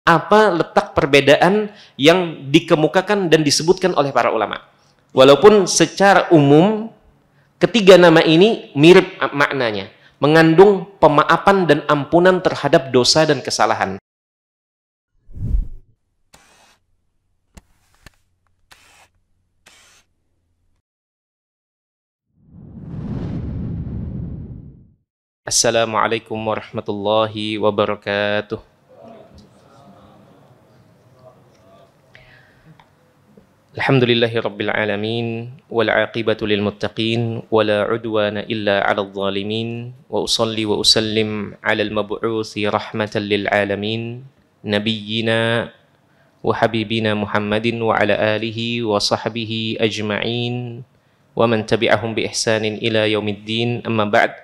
apa letak perbedaan yang dikemukakan dan disebutkan oleh para ulama. Walaupun secara umum ketiga nama ini mirip maknanya, mengandung pemaafan dan ampunan terhadap dosa dan kesalahan. Assalamualaikum warahmatullahi wabarakatuh. Alhamdulillahi rabbil alamin, wal aqibatu lil muttaqin, wala udwana illa 'alal zalimin, wa usalli wa usallim 'alal mab'utsi rahmatan lil alamin, nabiyyina wa habibina Muhammadin wa 'ala alihi wa sahbihi ajma'in, wa man tabi'ahum bi ihsanin ila yaumiddin. Amma ba'd.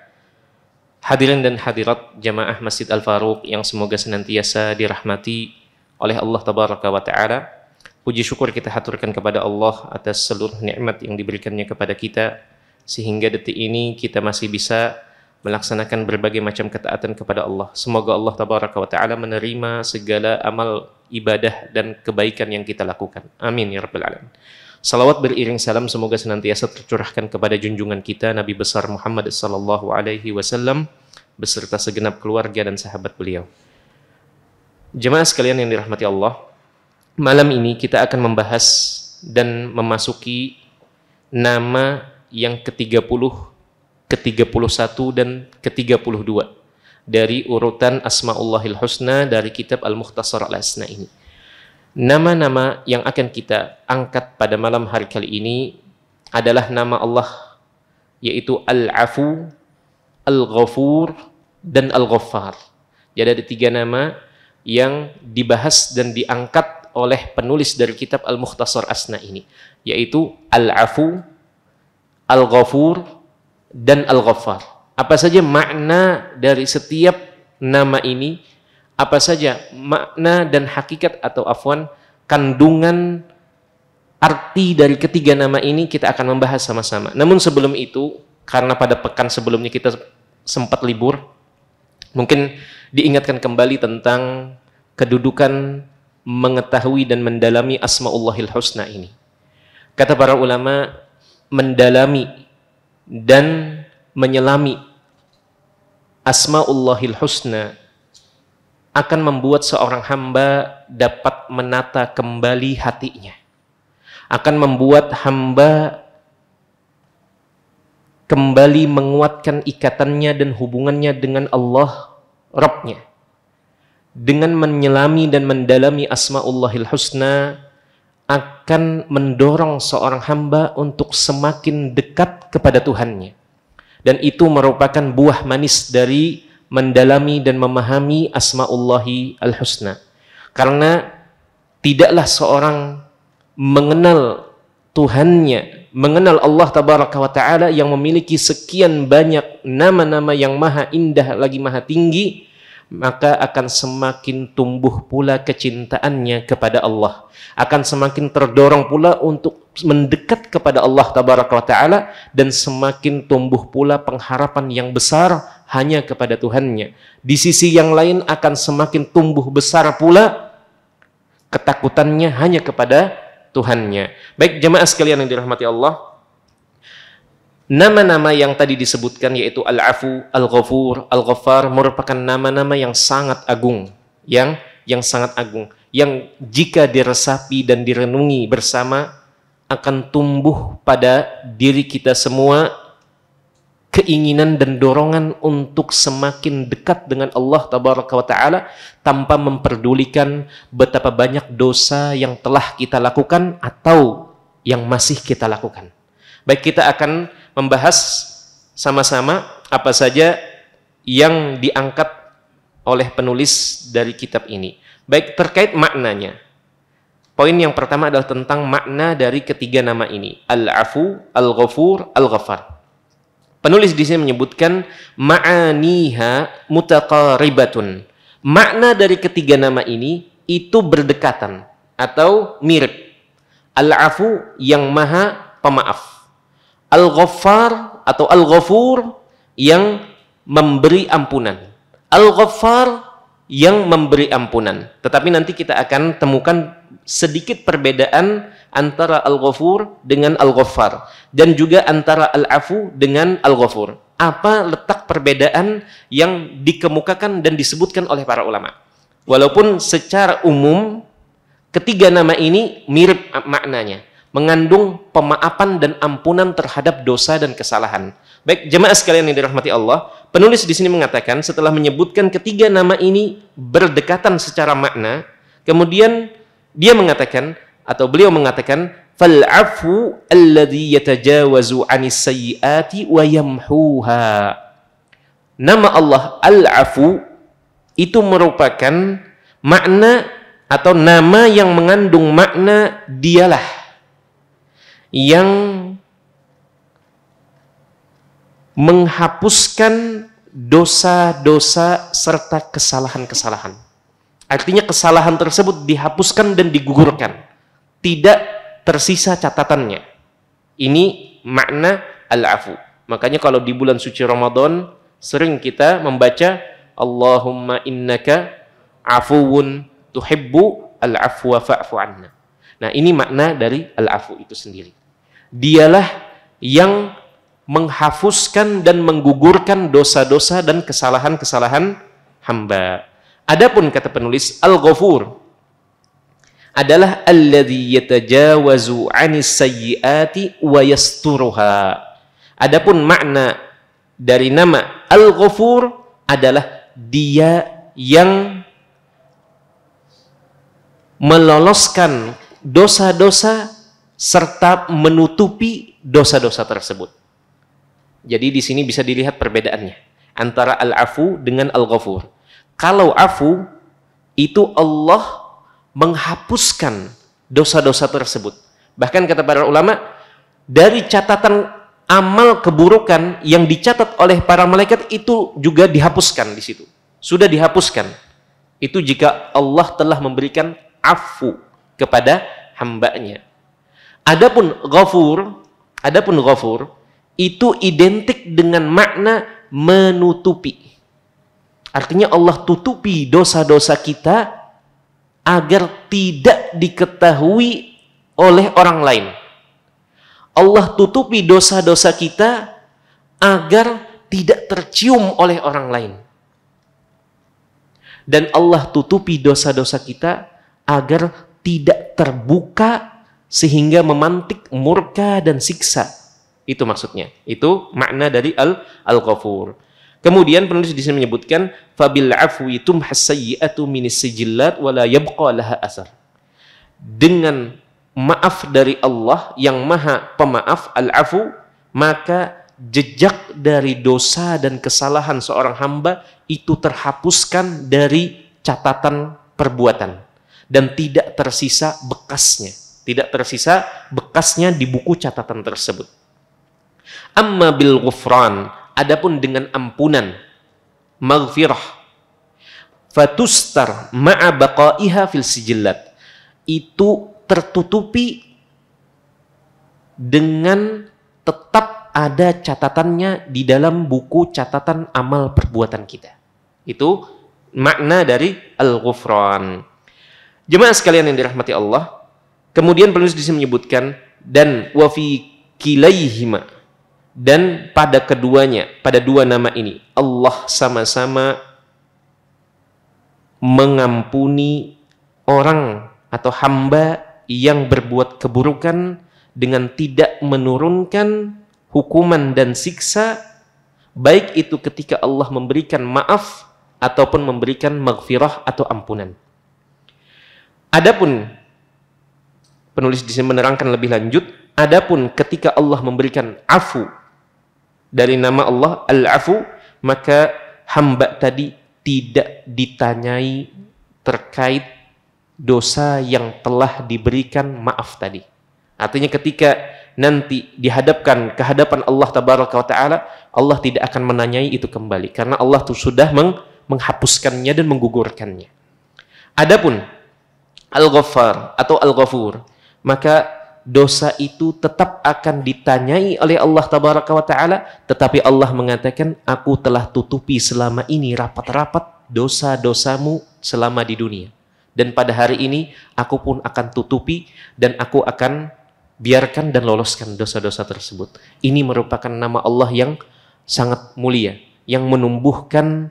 Hadirin dan hadirat jamaah Masjid Al-Faruq yang semoga senantiasa dirahmati oleh Allah Tabaraka wa Ta'ala. Puji syukur kita haturkan kepada Allah atas seluruh nikmat yang diberikannya kepada kita, sehingga detik ini kita masih bisa melaksanakan berbagai macam ketaatan kepada Allah. Semoga Allah Tabaraka wa Ta'ala menerima segala amal ibadah dan kebaikan yang kita lakukan. Amin ya Rabbal Alamin. Salawat beriring salam semoga senantiasa tercurahkan kepada junjungan kita Nabi besar Muhammad sallallahu alaihi wasallam beserta segenap keluarga dan sahabat beliau. Jemaah sekalian yang dirahmati Allah, malam ini kita akan membahas dan memasuki nama yang ke-30, ke-31 dan ke-32 dari urutan Asmaullahil Husna dari kitab Al-Mukhtasar Al-Asna ini. Nama-nama yang akan kita angkat pada malam hari kali ini adalah nama Allah, yaitu Al-Afu, Al-Ghafur, dan Al-Ghaffar. Jadi ada 3 nama yang dibahas dan diangkat oleh penulis dari kitab Al-Mukhtasar Asna ini, yaitu Al-Afu, Al-Ghafur, dan Al-Ghaffar. Apa saja makna dari setiap nama ini? Apa saja makna dan hakikat atau kandungan arti dari ketiga nama ini kita akan membahas sama-sama. Namun sebelum itu, karena pada pekan sebelumnya kita sempat libur, mungkin diingatkan kembali tentang kedudukan mengetahui dan mendalami Asmaullahil Husna ini. Kata para ulama, mendalami dan menyelami Asmaullahil Husna akan membuat seorang hamba dapat menata kembali hatinya, akan membuat hamba kembali menguatkan ikatannya dan hubungannya dengan Allah Rabbnya. Dengan menyelami dan mendalami Asmaullahil Husna akan mendorong seorang hamba untuk semakin dekat kepada Tuhannya, dan itu merupakan buah manis dari mendalami dan memahami Asmaullahi Al-Husna. Karena tidaklah seorang mengenal Tuhannya, mengenal Allah Tabaraka wa Ta'ala yang memiliki sekian banyak nama-nama yang maha indah lagi maha tinggi, maka akan semakin tumbuh pula kecintaannya kepada Allah, akan semakin terdorong pula untuk mendekat kepada Allah Tabaraka wa Ta'ala, dan semakin tumbuh pula pengharapan yang besar hanya kepada Tuhannya. Di sisi yang lain akan semakin tumbuh besar pula ketakutannya hanya kepada Tuhannya. Baik jemaah sekalian yang dirahmati Allah, nama-nama yang tadi disebutkan yaitu Al-Afu, Al-Ghafur, Al-Ghaffar merupakan nama-nama yang sangat agung, yang sangat agung, yang jika diresapi dan direnungi bersama akan tumbuh pada diri kita semua keinginan dan dorongan untuk semakin dekat dengan Allah Tabaraka wa Ta'ala tanpa memperdulikan betapa banyak dosa yang telah kita lakukan atau yang masih kita lakukan. Baik, kita akan membahas sama-sama apa saja yang diangkat oleh penulis dari kitab ini. Baik, terkait maknanya. Poin yang pertama adalah tentang makna dari ketiga nama ini, Al-Afu, Al-Ghafur, Al-Ghaffar. Penulis di sini menyebutkan ma'aniha mutaqaribatun. Makna dari ketiga nama ini itu berdekatan atau mirip. Al-Afu yang maha pemaaf, Al-Ghaffar atau Al-Ghafur yang memberi ampunan, Al-Ghaffar yang memberi ampunan. Tetapi nanti kita akan temukan sedikit perbedaan antara Al-Ghafur dengan Al-Ghaffar, dan juga antara Al-Afu dengan Al-Ghafur. Apa letak perbedaan yang dikemukakan dan disebutkan oleh para ulama? Walaupun secara umum ketiga nama ini mirip maknanya, mengandung pemaafan dan ampunan terhadap dosa dan kesalahan. Baik, jemaah sekalian yang dirahmati Allah, penulis di sini mengatakan setelah menyebutkan ketiga nama ini berdekatan secara makna, kemudian dia mengatakan atau beliau mengatakan fal-'afwu alladhi yatajawazu 'anis sayyiati wa yamhuha. Nama Allah Al-'Afu itu merupakan makna atau nama yang mengandung makna dialah yang menghapuskan dosa-dosa serta kesalahan-kesalahan. Artinya kesalahan tersebut dihapuskan dan digugurkan, tidak tersisa catatannya. Ini makna Al-Afu. Makanya kalau di bulan suci Ramadan sering kita membaca Allahumma innaka afuwun tuhibbu al-afwa fa'fu anna. Nah, ini makna dari Al-Afu itu sendiri. Dialah yang menghapuskan dan menggugurkan dosa-dosa dan kesalahan-kesalahan hamba. Adapun kata penulis, Al-Ghafur adalah alladzi yatajawazu 'anis sayyiati wa yasturuha. Adapun makna dari nama Al-Ghafur adalah dia yang meloloskan dosa-dosa serta menutupi dosa-dosa tersebut. Jadi di sini bisa dilihat perbedaannya antara Al-Afu dengan Al-Ghafur. Kalau Afu itu Allah menghapuskan dosa-dosa tersebut. Bahkan kata para ulama, dari catatan amal keburukan yang dicatat oleh para malaikat itu juga dihapuskan di situ. Sudah dihapuskan. Itu jika Allah telah memberikan afu kepada hambanya. Adapun Ghafur itu identik dengan makna menutupi. Artinya Allah tutupi dosa-dosa kita agar tidak diketahui oleh orang lain. Allah tutupi dosa-dosa kita agar tidak tercium oleh orang lain. Dan Allah tutupi dosa-dosa kita agar tidak terbuka sehingga memantik murka dan siksa. Itu maksudnya. Itu makna dari Al-Ghafur. Kemudian penulis di sini menyebutkan fabil afwi tumhas sayyi'atu minis sijillat wala yabqa laha asar. Dengan maaf dari Allah yang maha pemaaf, Al-Afu, maka jejak dari dosa dan kesalahan seorang hamba itu terhapuskan dari catatan perbuatan dan tidak tersisa bekasnya di buku catatan tersebut. Amma bil ghufran, adapun dengan ampunan, maghfirah, fatustar ma'a baqaiha fil sijillat, itu tertutupi dengan tetap ada catatannya di dalam buku catatan amal perbuatan kita. Itu makna dari Al-Ghufran. Jemaah sekalian yang dirahmati Allah, kemudian penulis di sini menyebutkan dan wa fi kilaihima, dan pada keduanya, pada dua nama ini Allah sama-sama mengampuni orang atau hamba yang berbuat keburukan dengan tidak menurunkan hukuman dan siksa, baik itu ketika Allah memberikan maaf ataupun memberikan maghfirah atau ampunan. Adapun penulis di sini menerangkan lebih lanjut, adapun ketika Allah memberikan afu dari nama Allah Al-Afu, maka hamba tadi tidak ditanyai terkait dosa yang telah diberikan maaf tadi. Artinya ketika nanti dihadapkan ke hadapan Allah Tabaraka wa Ta'ala, Allah tidak akan menanyai itu kembali karena Allah tuh sudah menghapuskannya dan menggugurkannya. Adapun Al-Ghaffar atau Al-Ghafur, maka dosa itu tetap akan ditanyai oleh Allah Tabaraka wa Ta'ala, tetapi Allah mengatakan, aku telah tutupi selama ini rapat-rapat dosa-dosamu selama di dunia. Dan pada hari ini aku pun akan tutupi dan aku akan biarkan dan loloskan dosa-dosa tersebut. Ini merupakan nama Allah yang sangat mulia, yang menumbuhkan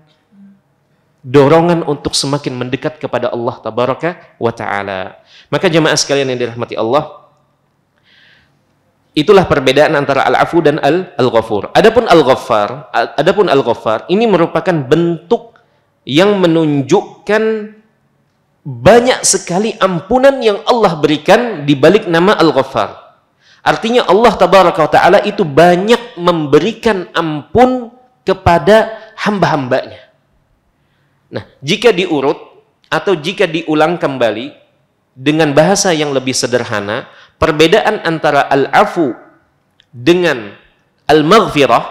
dorongan untuk semakin mendekat kepada Allah tabaraka wa ta'ala. Maka jemaah sekalian yang dirahmati Allah, itulah perbedaan antara al-afu dan al-ghafur. Adapun al-ghaffar ini merupakan bentuk yang menunjukkan banyak sekali ampunan yang Allah berikan di balik nama al-ghaffar. Artinya Allah tabaraka wa ta'ala itu banyak memberikan ampun kepada hamba-hambanya. Nah, jika diurut atau jika diulang kembali dengan bahasa yang lebih sederhana, perbedaan antara al-afu dengan al-maghfirah,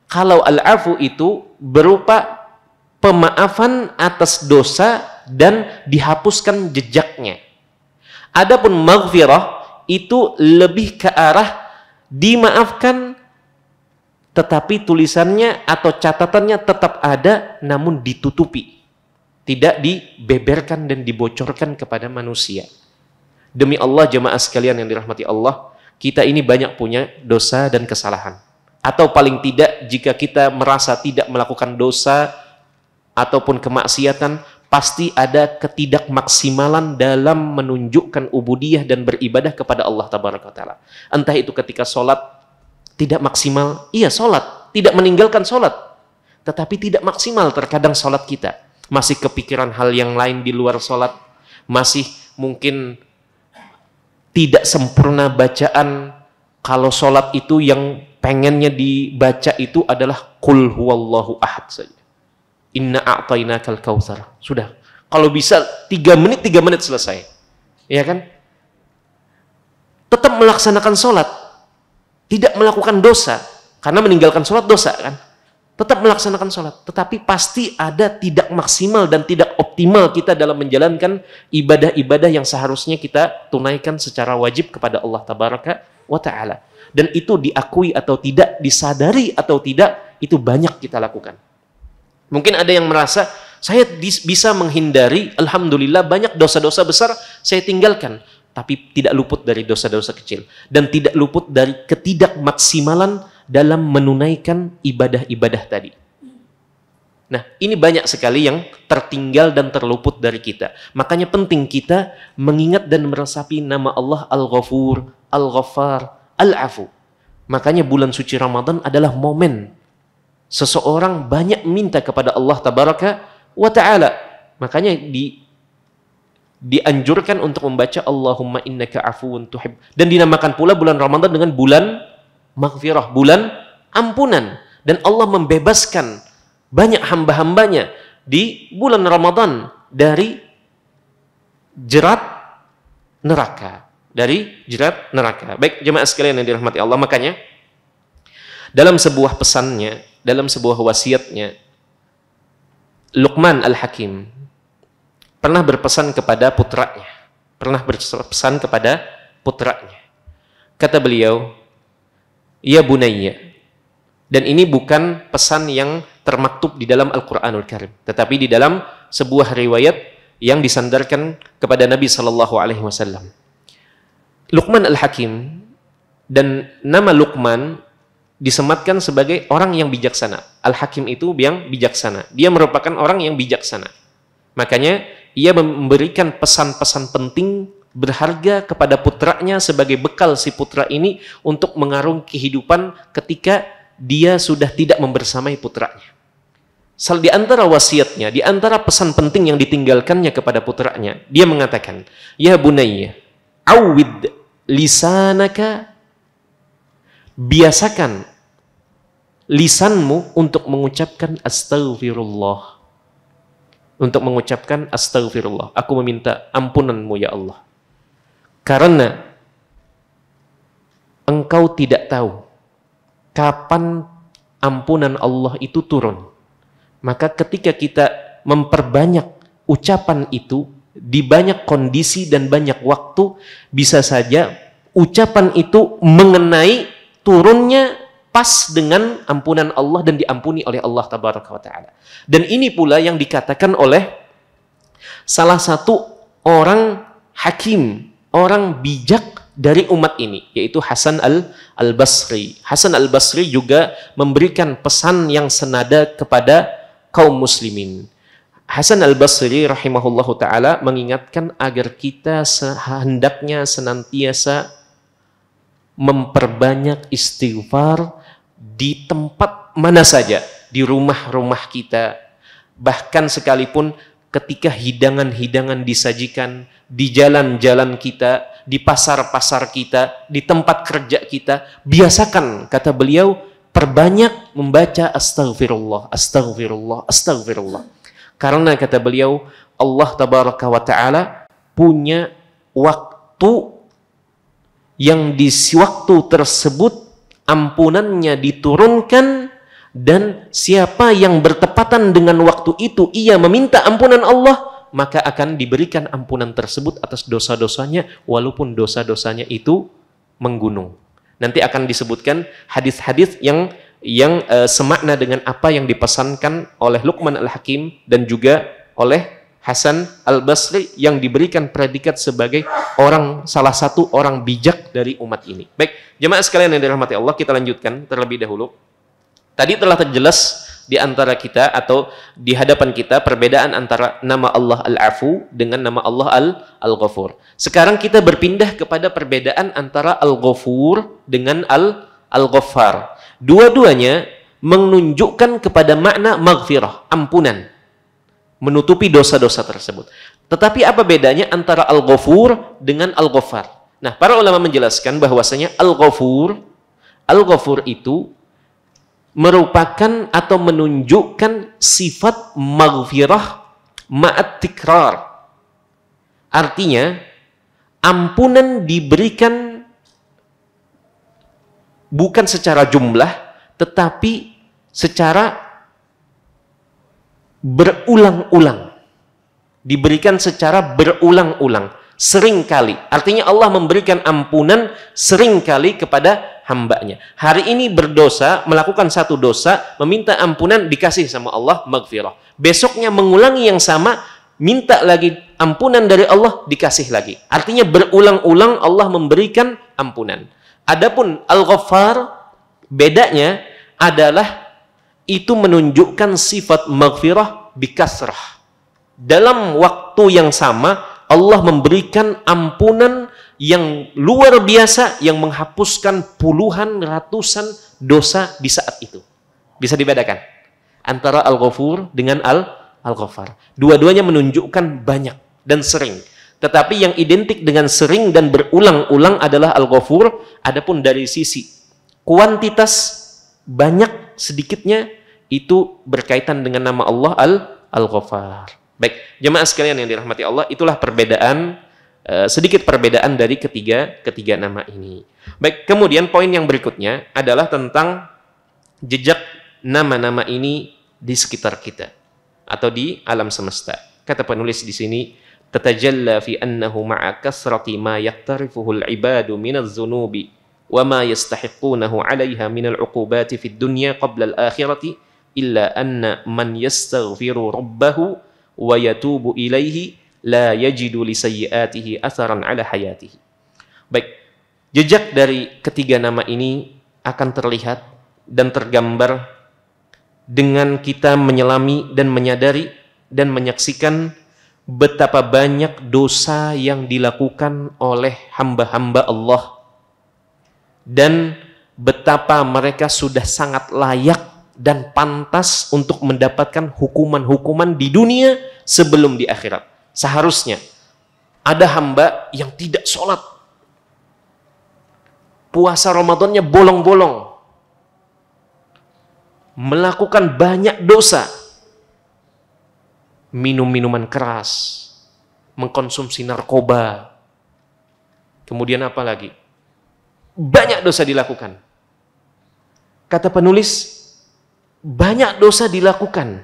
kalau al-afu itu berupa pemaafan atas dosa dan dihapuskan jejaknya. Adapun maghfirah itu lebih ke arah dimaafkan tetapi tulisannya atau catatannya tetap ada namun ditutupi, tidak dibeberkan dan dibocorkan kepada manusia. Demi Allah jemaah sekalian yang dirahmati Allah, kita ini banyak punya dosa dan kesalahan. Atau paling tidak jika kita merasa tidak melakukan dosa ataupun kemaksiatan, pasti ada ketidakmaksimalan dalam menunjukkan ubudiyah dan beribadah kepada Allah tabaraka wa ta'ala. Entah itu ketika sholat tidak maksimal, iya sholat, tidak meninggalkan sholat, tetapi tidak maksimal terkadang sholat kita. Masih kepikiran hal yang lain di luar sholat, masih mungkin tidak sempurna bacaan. Kalau sholat itu yang pengennya dibaca itu adalah Qul huwallahu ahad saja. Inna a'tainakal kautsar. Sudah. Kalau bisa 3 menit selesai. Ya kan? Tetap melaksanakan sholat. Tidak melakukan dosa. Karena meninggalkan sholat dosa kan? Tetap melaksanakan sholat. Tetapi pasti ada tidak maksimal dan tidak optimal kita dalam menjalankan ibadah-ibadah yang seharusnya kita tunaikan secara wajib kepada Allah tabaraka wa ta'ala. Dan itu diakui atau tidak, disadari atau tidak, itu banyak kita lakukan. Mungkin ada yang merasa, saya bisa menghindari, alhamdulillah banyak dosa-dosa besar saya tinggalkan. Tapi tidak luput dari dosa-dosa kecil. Dan tidak luput dari ketidakmaksimalan dalam menunaikan ibadah-ibadah tadi. Nah, ini banyak sekali yang tertinggal dan terluput dari kita. Makanya penting kita mengingat dan meresapi nama Allah Al-Ghafur, Al-Ghaffar, Al-Afu. Makanya bulan suci Ramadan adalah momen seseorang banyak minta kepada Allah tabaraka wa ta'ala. Makanya dianjurkan untuk membaca Allahumma innaka afuwun tuhib. Dan dinamakan pula bulan Ramadan dengan bulan maghfirah, bulan ampunan. Dan Allah membebaskan banyak hamba-hambanya di bulan Ramadan dari jerat neraka. Dari jerat neraka. Baik jemaah sekalian yang dirahmati Allah, makanya dalam sebuah pesannya, dalam sebuah wasiatnya, Luqman Al-Hakim pernah berpesan kepada putranya. Kata beliau, ya bunayya. Dan ini bukan pesan yang termaktub di dalam Al-Quranul Karim, tetapi di dalam sebuah riwayat yang disandarkan kepada Nabi SAW. Luqman Al-Hakim, dan nama Luqman disematkan sebagai orang yang bijaksana. Al-Hakim itu yang bijaksana. Dia merupakan orang yang bijaksana. Makanya ia memberikan pesan-pesan penting berharga kepada putranya sebagai bekal si putra ini untuk mengarungi kehidupan ketika dia sudah tidak membersamai putranya. Di antara wasiatnya, di antara pesan penting yang ditinggalkannya kepada putranya, dia mengatakan, ya bunayya, awwid lisanaka, biasakan lisanmu untuk mengucapkan astaghfirullah. Untuk mengucapkan astaghfirullah. Aku meminta ampunanmu ya Allah. Karena engkau tidak tahu kapan ampunan Allah itu turun. Maka ketika kita memperbanyak ucapan itu di banyak kondisi dan banyak waktu, bisa saja ucapan itu mengenai turunnya pas dengan ampunan Allah dan diampuni oleh Allah tabaraka wa taala. Dan ini pula yang dikatakan oleh salah satu orang hakim, orang bijak dari umat ini, yaitu Hasan al-Basri. Hasan al-Basri juga memberikan pesan yang senada kepada kaum muslimin. Hasan al-Basri rahimahullahu ta'ala mengingatkan agar kita hendaknya senantiasa memperbanyak istighfar di tempat mana saja, di rumah-rumah kita, bahkan sekalipun ketika hidangan-hidangan disajikan, di jalan-jalan kita, di pasar-pasar kita, di tempat kerja kita, biasakan, kata beliau, perbanyak membaca astaghfirullah, astaghfirullah, astaghfirullah. Karena kata beliau, Allah tabaraka wa ta'ala punya waktu yang di waktu tersebut ampunannya diturunkan, dan siapa yang bertepatan dengan waktu itu ia meminta ampunan Allah, maka akan diberikan ampunan tersebut atas dosa-dosanya, walaupun dosa-dosanya itu menggunung. Nanti akan disebutkan hadis-hadis yang semakna dengan apa yang dipesankan oleh Luqman al-Hakim dan juga oleh Hasan al-Basri yang diberikan predikat sebagai salah satu orang bijak dari umat ini. Baik, jemaah sekalian yang dirahmati Allah, kita lanjutkan terlebih dahulu. Tadi telah terjelas di antara kita atau di hadapan kita perbedaan antara nama Allah Al-Afu dengan nama Allah Al-Ghafur. Sekarang kita berpindah kepada perbedaan antara Al-Ghafur dengan Al-Ghaffar. Dua-duanya menunjukkan kepada makna maghfirah, ampunan, menutupi dosa-dosa tersebut. Tetapi apa bedanya antara Al-Ghafur dengan Al-Ghaffar? Nah, para ulama menjelaskan bahwasanya Al-Ghafur itu merupakan atau menunjukkan sifat maghfirah ma'at tikrar. Artinya, ampunan diberikan bukan secara jumlah, tetapi secara berulang-ulang. Diberikan secara berulang-ulang, sering kali. Artinya Allah memberikan ampunan sering kali kepada hambanya. Hari ini berdosa, melakukan satu dosa, meminta ampunan, dikasih sama Allah maghfirah. Besoknya mengulangi yang sama, minta lagi ampunan dari Allah, dikasih lagi. Artinya berulang-ulang Allah memberikan ampunan. Adapun Al-Ghaffar, bedanya adalah itu menunjukkan sifat maghfirah bikasrah. Dalam waktu yang sama Allah memberikan ampunan yang luar biasa yang menghapuskan puluhan, ratusan dosa di saat itu. Bisa dibedakan antara Al-Ghafur dengan Al-Ghaffar. Dua-duanya menunjukkan banyak dan sering. Tetapi yang identik dengan sering dan berulang-ulang adalah Al-Ghafur. Adapun dari sisi kuantitas, banyak sedikitnya, itu berkaitan dengan nama Allah Al-Ghaffar. Baik, jemaah sekalian yang dirahmati Allah, itulah perbedaan, sedikit perbedaan dari ketiga nama ini. Baik, kemudian poin yang berikutnya adalah tentang jejak nama-nama ini di sekitar kita atau di alam semesta. Kata penulis di sini, tatajalla fi annahu ma'a kasrati ma yaktarifuhu al-ibadu min adh-dhunubi wa ma yastahiqunahu 'alayha min al-'uqubati fi ad-dunya qabla al-akhirati illa anna man yastaghfiru rabbahu wa yatubu ilaihi la yajidu li sayyiatihi atharan 'ala hayatihi. Baik, jejak dari ketiga nama ini akan terlihat dan tergambar dengan kita menyelami dan menyadari dan menyaksikan betapa banyak dosa yang dilakukan oleh hamba-hamba Allah dan betapa mereka sudah sangat layak dan pantas untuk mendapatkan hukuman-hukuman di dunia sebelum di akhirat. Seharusnya ada hamba yang tidak sholat, puasa Ramadannya bolong-bolong, melakukan banyak dosa, minum minuman keras, mengkonsumsi narkoba, kemudian apa lagi? Banyak dosa dilakukan. Kata penulis, banyak dosa dilakukan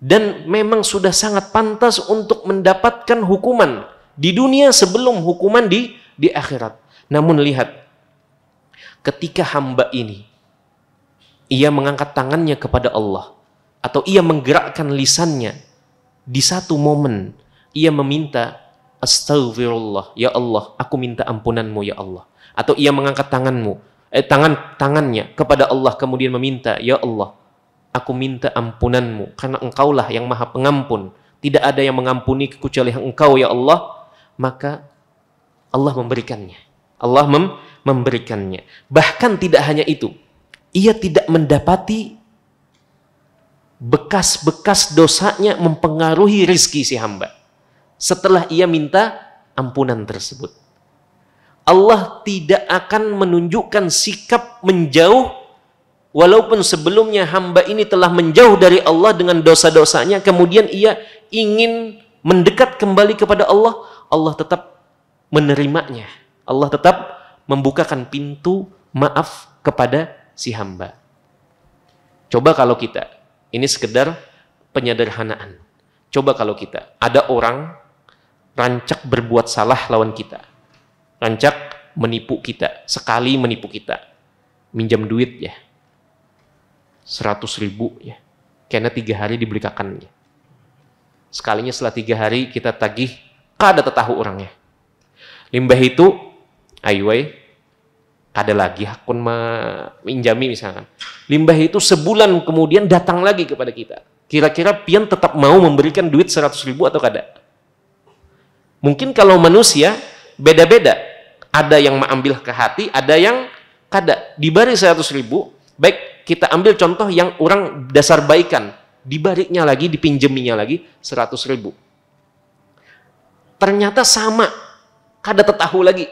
dan memang sudah sangat pantas untuk mendapatkan hukuman di dunia sebelum hukuman di akhirat. Namun lihat, ketika hamba ini ia mengangkat tangannya kepada Allah, atau ia menggerakkan lisannya di satu momen, ia meminta astaghfirullah, ya Allah, aku minta ampunanmu ya Allah. Atau ia mengangkat tangannya kepada Allah, kemudian meminta, ya Allah, aku minta ampunanmu, karena engkaulah yang maha pengampun, tidak ada yang mengampuni kecuali engkau ya Allah. Maka Allah memberikannya. Allah memberikannya. Bahkan tidak hanya itu, ia tidak mendapati bekas-bekas dosanya mempengaruhi rizki si hamba setelah ia minta ampunan tersebut. Allah tidak akan menunjukkan sikap menjauh, walaupun sebelumnya hamba ini telah menjauh dari Allah dengan dosa-dosanya, kemudian ia ingin mendekat kembali kepada Allah, Allah tetap menerimanya. Allah tetap membukakan pintu maaf kepada si hamba. Coba kalau kita, ini sekedar penyederhanaan, coba kalau kita, ada orang rancak berbuat salah lawan kita, rancak menipu kita, sekali menipu kita, minjam duit ya, 100.000 ya, karena 3 hari dibeli kakannya. Sekalinya setelah 3 hari kita tagih, kada tahu orangnya. Limbah itu, ayway, kada lagi hakun minjami misalkan. Limbah itu sebulan kemudian datang lagi kepada kita. Kira-kira pian tetap mau memberikan duit 100.000 atau kada? Mungkin kalau manusia beda-beda. Ada yang mengambil ke hati, ada yang kada. Dibari 100.000, baik kita ambil contoh yang orang dasar baikan, dibariknya lagi, dipinjeminya lagi 100.000. Ternyata sama, kada tahu lagi.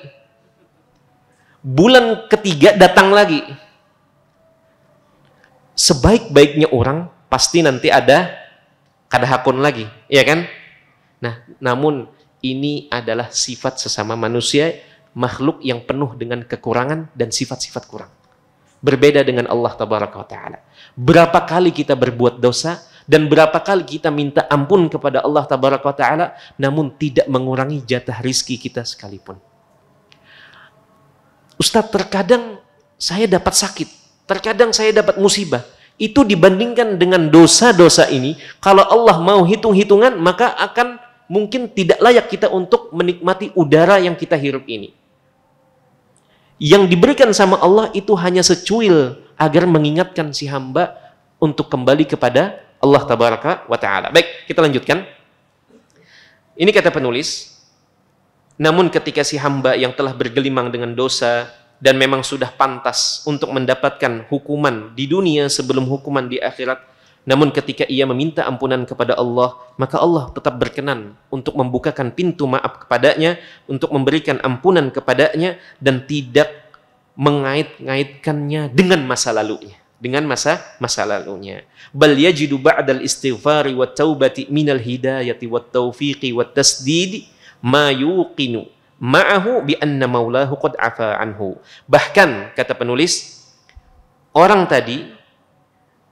Bulan ketiga datang lagi. Sebaik-baiknya orang pasti nanti ada kada hakun lagi, ya kan? Nah, namun ini adalah sifat sesama manusia, makhluk yang penuh dengan kekurangan dan sifat-sifat kurang. Berbeda dengan Allah tabaraka wa ta'ala. Berapa kali kita berbuat dosa dan berapa kali kita minta ampun kepada Allah tabaraka wa ta'ala, namun tidak mengurangi jatah rizki kita sekalipun. Ustadz, terkadang saya dapat sakit, terkadang saya dapat musibah. Itu dibandingkan dengan dosa-dosa ini, kalau Allah mau hitung-hitungan, maka akan mungkin tidak layak kita untuk menikmati udara yang kita hirup ini. Yang diberikan sama Allah itu hanya secuil agar mengingatkan si hamba untuk kembali kepada Allah tabaraka wa ta'ala. Baik, kita lanjutkan. Ini kata penulis, namun ketika si hamba yang telah bergelimang dengan dosa dan memang sudah pantas untuk mendapatkan hukuman di dunia sebelum hukuman di akhirat, namun ketika ia meminta ampunan kepada Allah, maka Allah tetap berkenan untuk membukakan pintu maaf kepadanya, untuk memberikan ampunan kepadanya, dan tidak mengait-ngaitkannya dengan masa lalunya, dengan masa lalunya. Bal yajidu ba'dal istighfari wat taubati minal hidayati wat taufiqi wat tasdid ma yuqinu ma'ahu bi anna maulahu qad afa anhu. Bahkan kata penulis, orang tadi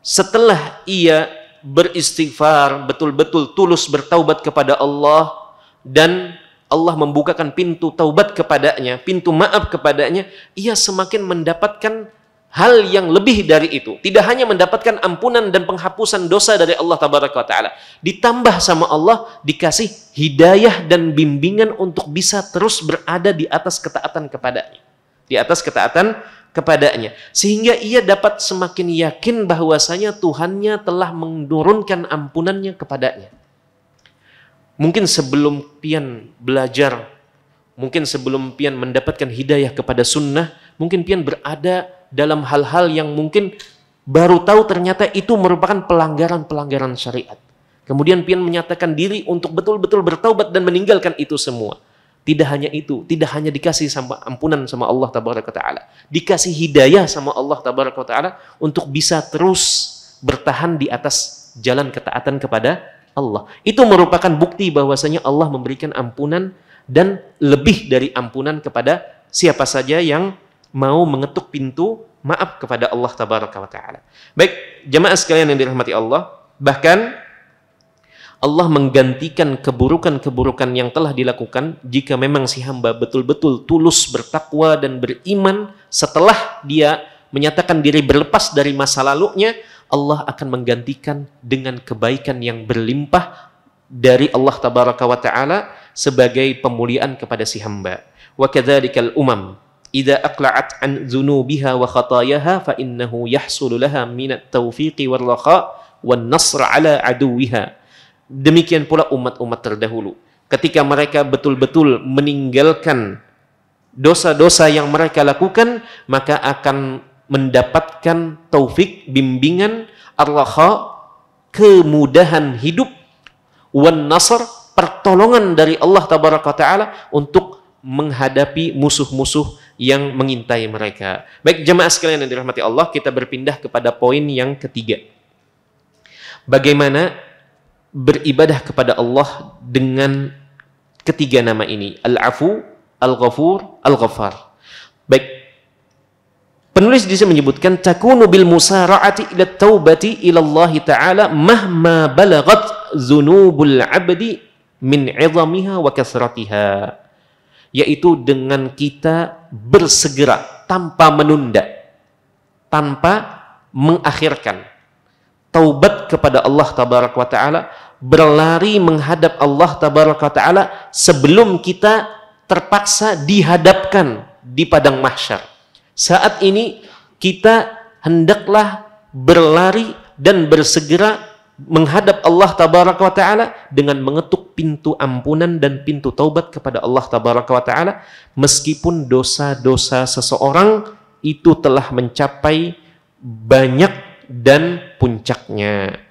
setelah ia beristighfar, betul-betul tulus bertaubat kepada Allah, dan Allah membukakan pintu taubat kepadanya, pintu maaf kepadanya, ia semakin mendapatkan hal yang lebih dari itu. Tidak hanya mendapatkan ampunan dan penghapusan dosa dari Allah tabaraka wa ta'ala, ditambah sama Allah dikasih hidayah dan bimbingan untuk bisa terus berada di atas ketaatan kepadanya, di atas ketaatan kepadanya, sehingga ia dapat semakin yakin bahwasanya Tuhannya telah menurunkan ampunannya kepadanya. Mungkin sebelum pian belajar, mungkin sebelum pian mendapatkan hidayah kepada sunnah, mungkin pian berada dalam hal-hal yang mungkin baru tahu ternyata itu merupakan pelanggaran-pelanggaran syariat. Kemudian pian menyatakan diri untuk betul-betul bertaubat dan meninggalkan itu semua. Tidak hanya itu, tidak hanya dikasih sama ampunan sama Allah tabaraka ta'ala, dikasih hidayah sama Allah tabaraka ta'ala untuk bisa terus bertahan di atas jalan ketaatan kepada Allah. Itu merupakan bukti bahwasanya Allah memberikan ampunan dan lebih dari ampunan kepada siapa saja yang mau mengetuk pintu maaf kepada Allah tabaraka ta'ala. Baik, jamaah sekalian yang dirahmati Allah, bahkan Allah menggantikan keburukan-keburukan yang telah dilakukan jika memang si hamba betul-betul tulus bertakwa dan beriman setelah dia menyatakan diri berlepas dari masa lalunya, Allah akan menggantikan dengan kebaikan yang berlimpah dari Allah tabaraka wa ta'ala sebagai pemuliaan kepada si hamba. Wa kadzalikal umam idza aqla'at an dzunubiha wa khatayaha fa innahu yahsulu laha minat taufiqi wal raqa wan nasr ala aduwiha. Demikian pula umat-umat terdahulu, ketika mereka betul-betul meninggalkan dosa-dosa yang mereka lakukan, maka akan mendapatkan taufik, bimbingan, ar-raha, kemudahan hidup, wan nasr, pertolongan dari Allah tabaraka taala untuk menghadapi musuh-musuh yang mengintai mereka. Baik jemaah sekalian yang dirahmati Allah, kita berpindah kepada poin yang ketiga. Bagaimana beribadah kepada Allah dengan ketiga nama ini, Al-Afu, Al-Ghafur, Al-Ghaffar. Baik, penulis di sini menyebutkan takunu bil musara'ati ila taubati ila Allah taala mahma balagat dzunubul 'abdi min 'izamiha wa kasratiha, yaitu dengan kita bersegera tanpa menunda, tanpa mengakhirkan taubat kepada Allah tabaraka wa taala, berlari menghadap Allah tabaraka wa taala sebelum kita terpaksa dihadapkan di padang mahsyar. Saat ini kita hendaklah berlari dan bersegera menghadap Allah tabaraka wa taala dengan mengetuk pintu ampunan dan pintu taubat kepada Allah tabaraka wa taala, meskipun dosa-dosa seseorang itu telah mencapai banyak dan puncaknya.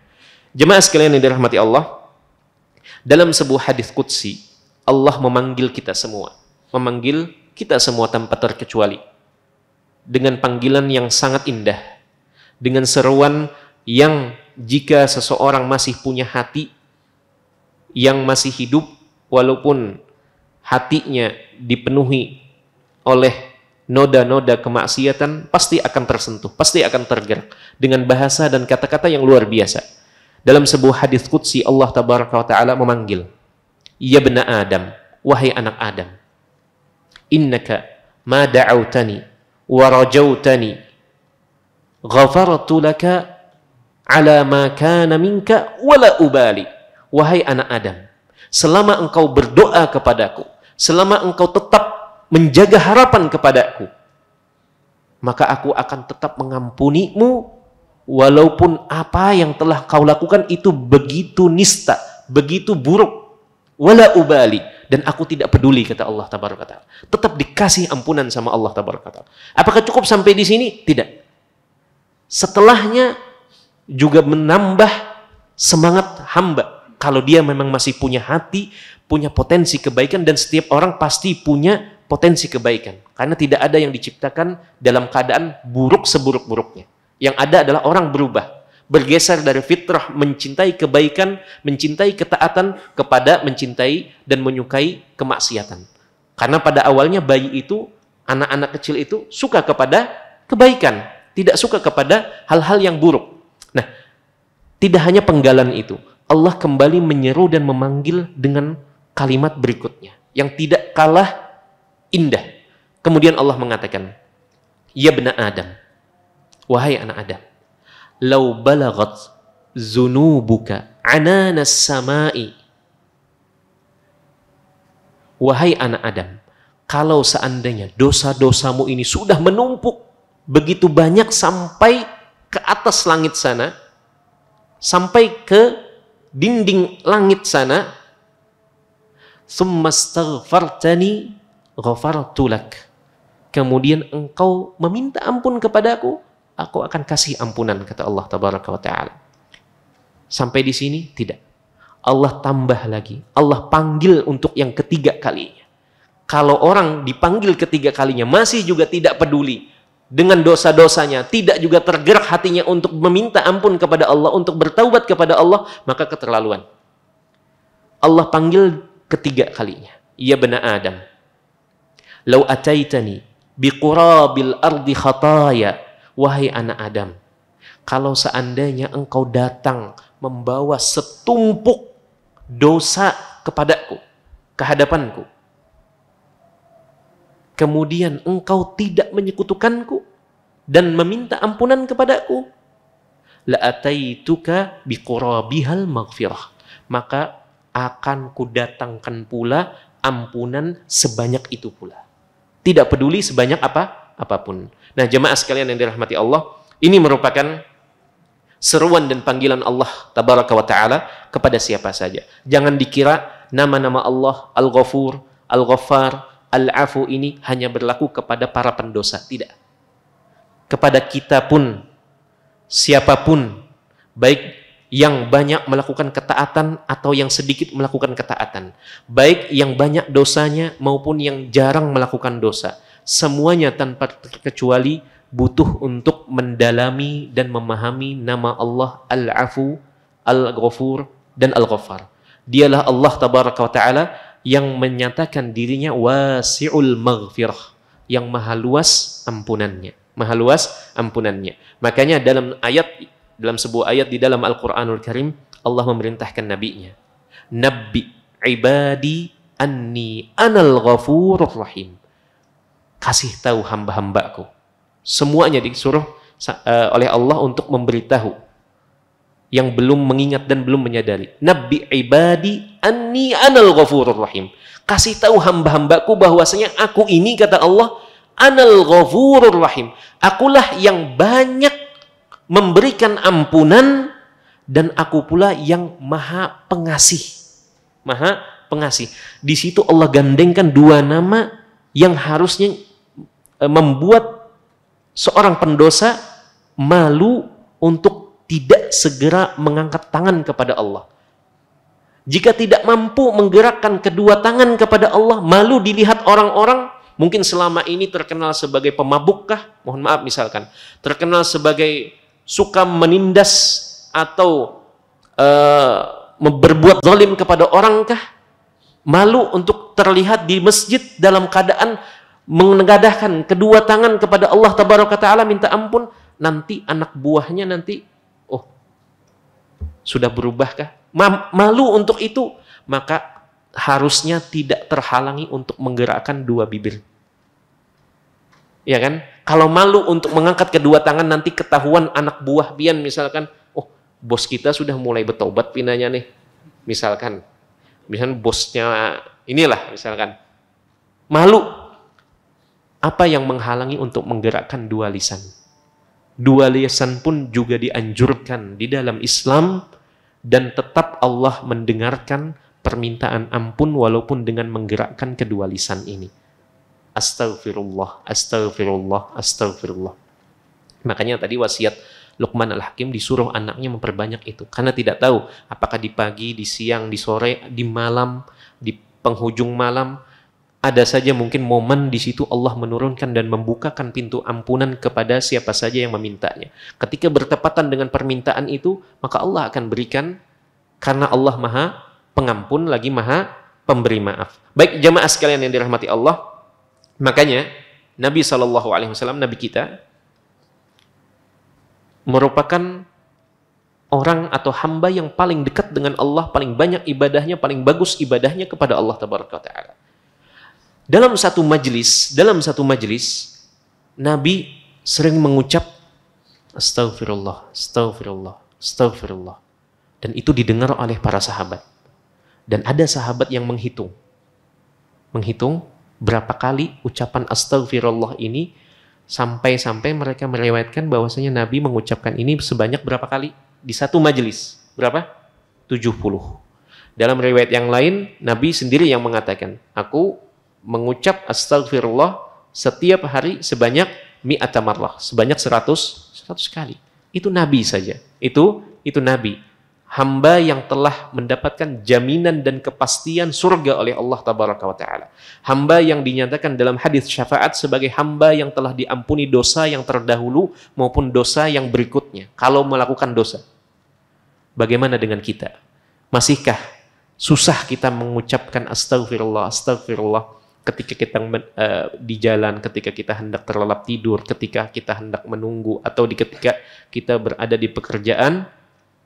Jemaah sekalian yang dirahmati Allah, dalam sebuah hadis qudsi Allah memanggil kita semua tanpa terkecuali dengan panggilan yang sangat indah, dengan seruan yang jika seseorang masih punya hati yang masih hidup, walaupun hatinya dipenuhi oleh noda-noda kemaksiatan, pasti akan tersentuh, pasti akan tergerak dengan bahasa dan kata-kata yang luar biasa. Dalam sebuah hadis qudsi Allah tabaraka wa taala memanggil, ya bena Adam, wahai anak Adam, innaka ma da'autani wa rajautani ghafartu laka ala ma kana minka wala ubali. Wahai anak Adam, selama engkau berdoa kepadaku, selama engkau tetap menjaga harapan kepadaku, maka aku akan tetap mengampunimu walaupun apa yang telah kau lakukan itu begitu nista, begitu buruk. Wala ubali, dan aku tidak peduli, kata Allah tabaraka taala. Tetap dikasih ampunan sama Allah tabaraka taala. Apakah cukup sampai di sini? Tidak. Setelahnya juga menambah semangat hamba. Kalau dia memang masih punya hati, punya potensi kebaikan, dan setiap orang pasti punya potensi kebaikan. Karena tidak ada yang diciptakan dalam keadaan buruk seburuk-buruknya. Yang ada adalah orang berubah, bergeser dari fitrah mencintai kebaikan, mencintai ketaatan, kepada mencintai dan menyukai kemaksiatan. Karena pada awalnya bayi itu, anak-anak kecil itu suka kepada kebaikan, tidak suka kepada hal-hal yang buruk. Nah, tidak hanya penggalan itu, Allah kembali menyeru dan memanggil dengan kalimat berikutnya yang tidak kalah indah. Kemudian Allah mengatakan, ya bena Adam, wahai anak Adam, lau balagat zunubuka ananas samai. Wahai anak Adam, kalau seandainya dosa-dosamu ini sudah menumpuk begitu banyak sampai ke atas langit sana, sampai ke dinding langit sana, tsummastaghfartani ghafartu lak. Kemudian engkau meminta ampun kepadaku, aku akan kasih ampunan, kata Allah tabaraka wa taala. Sampai di sini tidak. Allah tambah lagi. Allah panggil untuk yang ketiga kalinya. Kalau orang dipanggil ketiga kalinya masih juga tidak peduli dengan dosa-dosanya, tidak juga tergerak hatinya untuk meminta ampun kepada Allah, untuk bertaubat kepada Allah, maka keterlaluan. Allah panggil ketiga kalinya, ya bena Adam, lau ataitani biqurabil ardi khataya. Wahai anak Adam, kalau seandainya engkau datang membawa setumpuk dosa kepadaku, ke hadapanku, kemudian engkau tidak menyekutukanku, dan meminta ampunan kepadaku, la ataituka biqurabihal maghfirah, maka akan kudatangkan pula ampunan sebanyak itu pula. Tidak peduli sebanyak apapun. Nah, jemaah sekalian yang dirahmati Allah, ini merupakan seruan dan panggilan Allah tabaraka wa ta'ala kepada siapa saja. Jangan dikira nama-nama Allah Al-Ghafur, Al-Ghaffar, Al-Afu ini hanya berlaku kepada para pendosa. Tidak. Kepada kita pun, siapapun, baik yang banyak melakukan ketaatan atau yang sedikit melakukan ketaatan, baik yang banyak dosanya maupun yang jarang melakukan dosa, semuanya tanpa terkecuali butuh untuk mendalami dan memahami nama Allah Al-Afu, Al-Ghafur, dan Al-Ghaffar. Dialah Allah tabaraka wa ta'ala yang menyatakan dirinya wasi'ul maghfirah, yang maha luas ampunannya. Maha luas ampunannya. Makanya dalam sebuah ayat di dalam Al-Quranul Karim, Allah memerintahkan nabinya, Nabbi ibadi anni anal ghafurur rahim. Kasih tahu hamba-hambaku. Semuanya disuruh oleh Allah untuk memberitahu yang belum mengingat dan belum menyadari. Nabbi ibadi anni anal ghafurur rahim. Kasih tahu hamba-hambaku bahwasanya aku ini, kata Allah, anal ghafurur rahim. Akulah yang banyak memberikan ampunan dan aku pula yang maha pengasih. Maha pengasih. Di situ Allah gandengkan dua nama yang harusnya membuat seorang pendosa malu untuk tidak segera mengangkat tangan kepada Allah. Jika tidak mampu menggerakkan kedua tangan kepada Allah, malu dilihat orang-orang, mungkin selama ini terkenal sebagai pemabukkah, mohon maaf misalkan, terkenal sebagai suka menindas atau berbuat zalim kepada orangkah, malu untuk terlihat di masjid dalam keadaan menengadahkan kedua tangan kepada Allah tabaraka ta'ala minta ampun, nanti anak buahnya nanti, oh sudah berubahkah? Malu untuk itu, maka harusnya tidak terhalangi untuk menggerakkan dua bibir. Ya kan? Kalau malu untuk mengangkat kedua tangan, nanti ketahuan anak buah pian misalkan, oh bos kita sudah mulai bertobat pinanya nih. Misalkan bosnya inilah misalkan. Malu. Apa yang menghalangi untuk menggerakkan dua lisan? Dua lisan pun juga dianjurkan di dalam Islam, dan tetap Allah mendengarkan permintaan ampun walaupun dengan menggerakkan kedua lisan ini. Astaghfirullah, astaghfirullah, astaghfirullah. Makanya tadi wasiat Luqman Al-Hakim disuruh anaknya memperbanyak itu, karena tidak tahu apakah di pagi, di siang, di sore, di malam, di penghujung malam, ada saja mungkin momen di situ Allah menurunkan dan membukakan pintu ampunan kepada siapa saja yang memintanya. Ketika bertepatan dengan permintaan itu, maka Allah akan berikan, karena Allah maha pengampun lagi maha pemberi maaf. Baik jamaah sekalian yang dirahmati Allah, makanya Nabi SAW, Nabi kita, merupakan orang atau hamba yang paling dekat dengan Allah, paling banyak ibadahnya, paling bagus ibadahnya kepada Allah tabaraka ta'ala. Dalam satu majlis, Nabi sering mengucap Astaghfirullah, Astaghfirullah, Astaghfirullah. Dan itu didengar oleh para sahabat. Dan ada sahabat yang menghitung berapa kali ucapan Astaghfirullah ini, sampai mereka meriwayatkan bahwasanya Nabi mengucapkan ini sebanyak berapa kali? Di satu majlis. Berapa? 70. Dalam riwayat yang lain, Nabi sendiri yang mengatakan, aku mengucap Astaghfirullah setiap hari sebanyak mi'ata marrah, sebanyak 100 kali. Itu Nabi saja. Itu Nabi. Hamba yang telah mendapatkan jaminan dan kepastian surga oleh Allah tabaraka wa ta'ala. Hamba yang dinyatakan dalam hadis syafaat sebagai hamba yang telah diampuni dosa yang terdahulu maupun dosa yang berikutnya kalau melakukan dosa. Bagaimana dengan kita? Masihkah susah kita mengucapkan Astaghfirullah, Astaghfirullah ketika kita di jalan, ketika kita hendak terlelap tidur, ketika kita hendak menunggu, atau ketika kita berada di pekerjaan,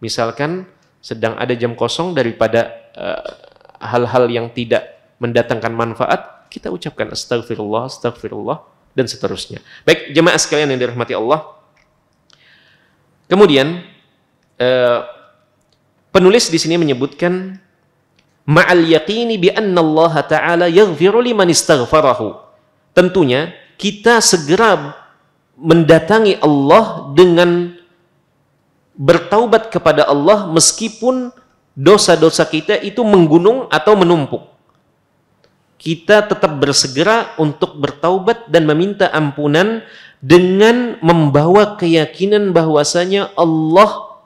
misalkan sedang ada jam kosong, daripada hal-hal yang tidak mendatangkan manfaat, kita ucapkan Astaghfirullah, Astaghfirullah, dan seterusnya. Baik, jemaah sekalian yang dirahmati Allah. Kemudian penulis di sini menyebutkan ma'al yaqini bi anna Allah Ta'ala yaghfiru liman istaghfarahu. Tentunya kita segera mendatangi Allah dengan bertaubat kepada Allah meskipun dosa-dosa kita itu menggunung atau menumpuk. Kita tetap bersegera untuk bertaubat dan meminta ampunan dengan membawa keyakinan bahwasanya Allah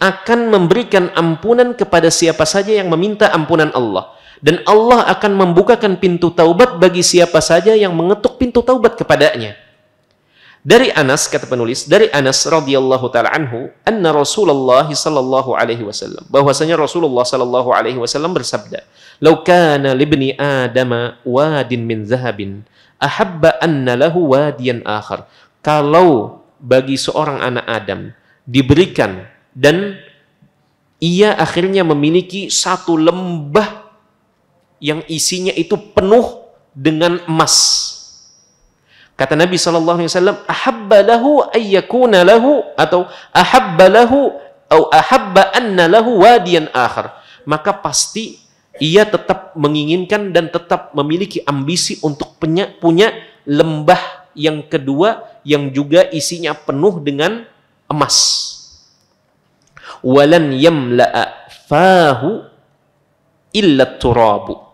akan memberikan ampunan kepada siapa saja yang meminta ampunan Allah, dan Allah akan membukakan pintu taubat bagi siapa saja yang mengetuk pintu taubat kepadanya. Dari Anas, kata penulis, dari Anas radhiyallahu taala anhu, anna Rasulullah sallallahu alaihi wasallam, bahwasanya Rasulullah sallallahu alaihi wasallam bersabda, "Lau kana libni Adama wadin min zahabin, ahabba anna lahu wadiyan akhar." Kalau bagi seorang anak Adam diberikan dan ia akhirnya memiliki satu lembah yang isinya itu penuh dengan emas. Kata Nabi SAW, ahabba lahu ayyakuna lahu, atau ahabba lahu atau ahabba anna lahu wadiyan akhar. Maka pasti ia tetap menginginkan dan tetap memiliki ambisi untuk punya lembah yang kedua yang juga isinya penuh dengan emas. Walan yamla'a fahu illa turabu,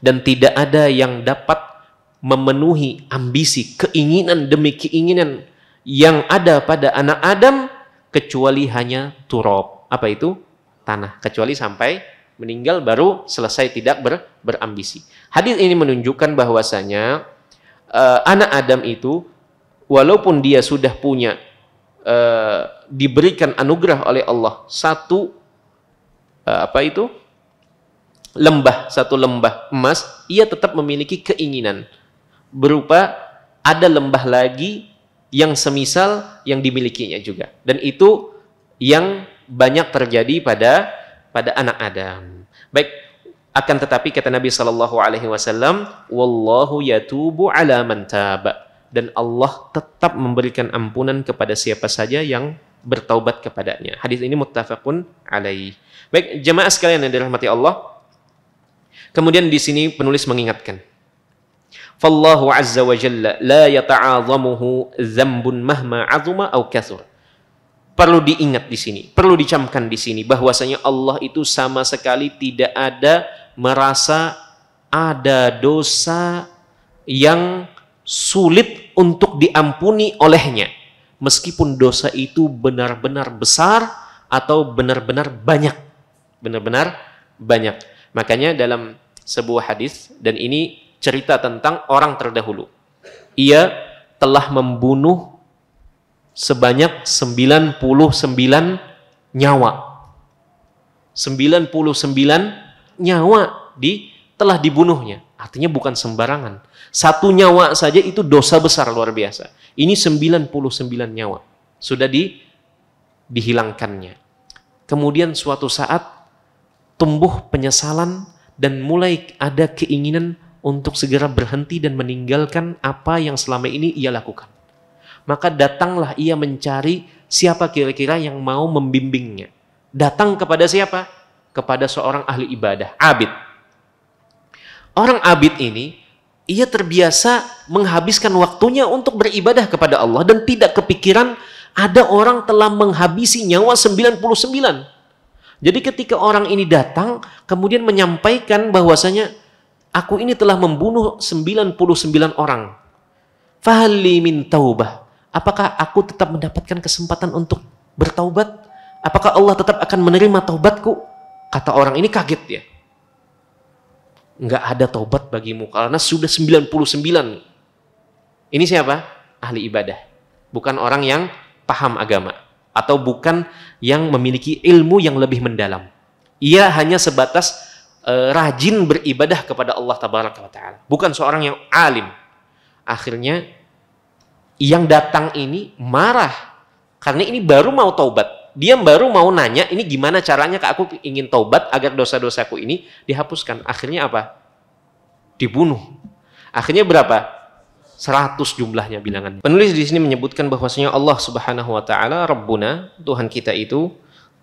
dan tidak ada yang dapat memenuhi ambisi, keinginan demi keinginan yang ada pada anak Adam kecuali hanya turab. Apa itu? Tanah. Kecuali sampai meninggal baru selesai tidak berambisi. Hadis ini menunjukkan bahwasanya anak Adam itu walaupun dia sudah punya diberikan anugerah oleh Allah satu satu lembah emas, ia tetap memiliki keinginan berupa ada lembah lagi yang semisal yang dimilikinya juga, dan itu yang banyak terjadi pada anak Adam. Baik, akan tetapi kata Nabi SAW, wallahu yatubu ala man taba, dan Allah tetap memberikan ampunan kepada siapa saja yang bertaubat kepadanya. Hadis ini muttafaqun alaih. Baik, jemaah sekalian yang dirahmati Allah. Kemudian di sini penulis mengingatkan, fallahu azza wa jalla la yata'azamuhu dzambun mahma 'azuma aw kathur. Perlu diingat di sini, perlu dicamkan di sini bahwasanya Allah itu sama sekali tidak ada merasa ada dosa yang sulit untuk diampuni olehnya, meskipun dosa itu benar-benar besar atau benar-benar banyak. Benar-benar banyak. Makanya dalam sebuah hadis, dan ini cerita tentang orang terdahulu, ia telah membunuh sebanyak 99 nyawa. 99 nyawa telah dibunuhnya. Artinya bukan sembarangan. Satu nyawa saja itu dosa besar luar biasa. Ini 99 nyawa sudah dihilangkannya. Kemudian suatu saat tumbuh penyesalan dan mulai ada keinginan untuk segera berhenti dan meninggalkan apa yang selama ini ia lakukan. Maka datanglah ia mencari siapa kira-kira yang mau membimbingnya. Datang kepada siapa? Kepada seorang ahli ibadah, abid. Orang abid ini, ia terbiasa menghabiskan waktunya untuk beribadah kepada Allah dan tidak kepikiran ada orang telah menghabisi nyawa 99. Jadi ketika orang ini datang, kemudian menyampaikan bahwasanya aku ini telah membunuh 99 orang. Fahali min taubah. Apakah aku tetap mendapatkan kesempatan untuk bertaubat? Apakah Allah tetap akan menerima taubatku? Kata orang ini kaget ya. Enggak ada taubat bagimu karena sudah 99. Ini siapa? Ahli ibadah. Bukan orang yang paham agama atau bukan yang memiliki ilmu yang lebih mendalam. Ia hanya sebatas rajin beribadah kepada Allah Tabaraka wa Ta'ala. Bukan seorang yang alim. Akhirnya yang datang ini marah karena ini baru mau taubat. Dia baru mau nanya, ini gimana caranya aku ingin taubat agar dosa-dosaku ini dihapuskan. Akhirnya apa? Dibunuh. Akhirnya berapa? 100 jumlahnya bilangannya. Penulis di sini menyebutkan bahwasanya Allah Subhanahu wa taala Rabbuna, Tuhan kita itu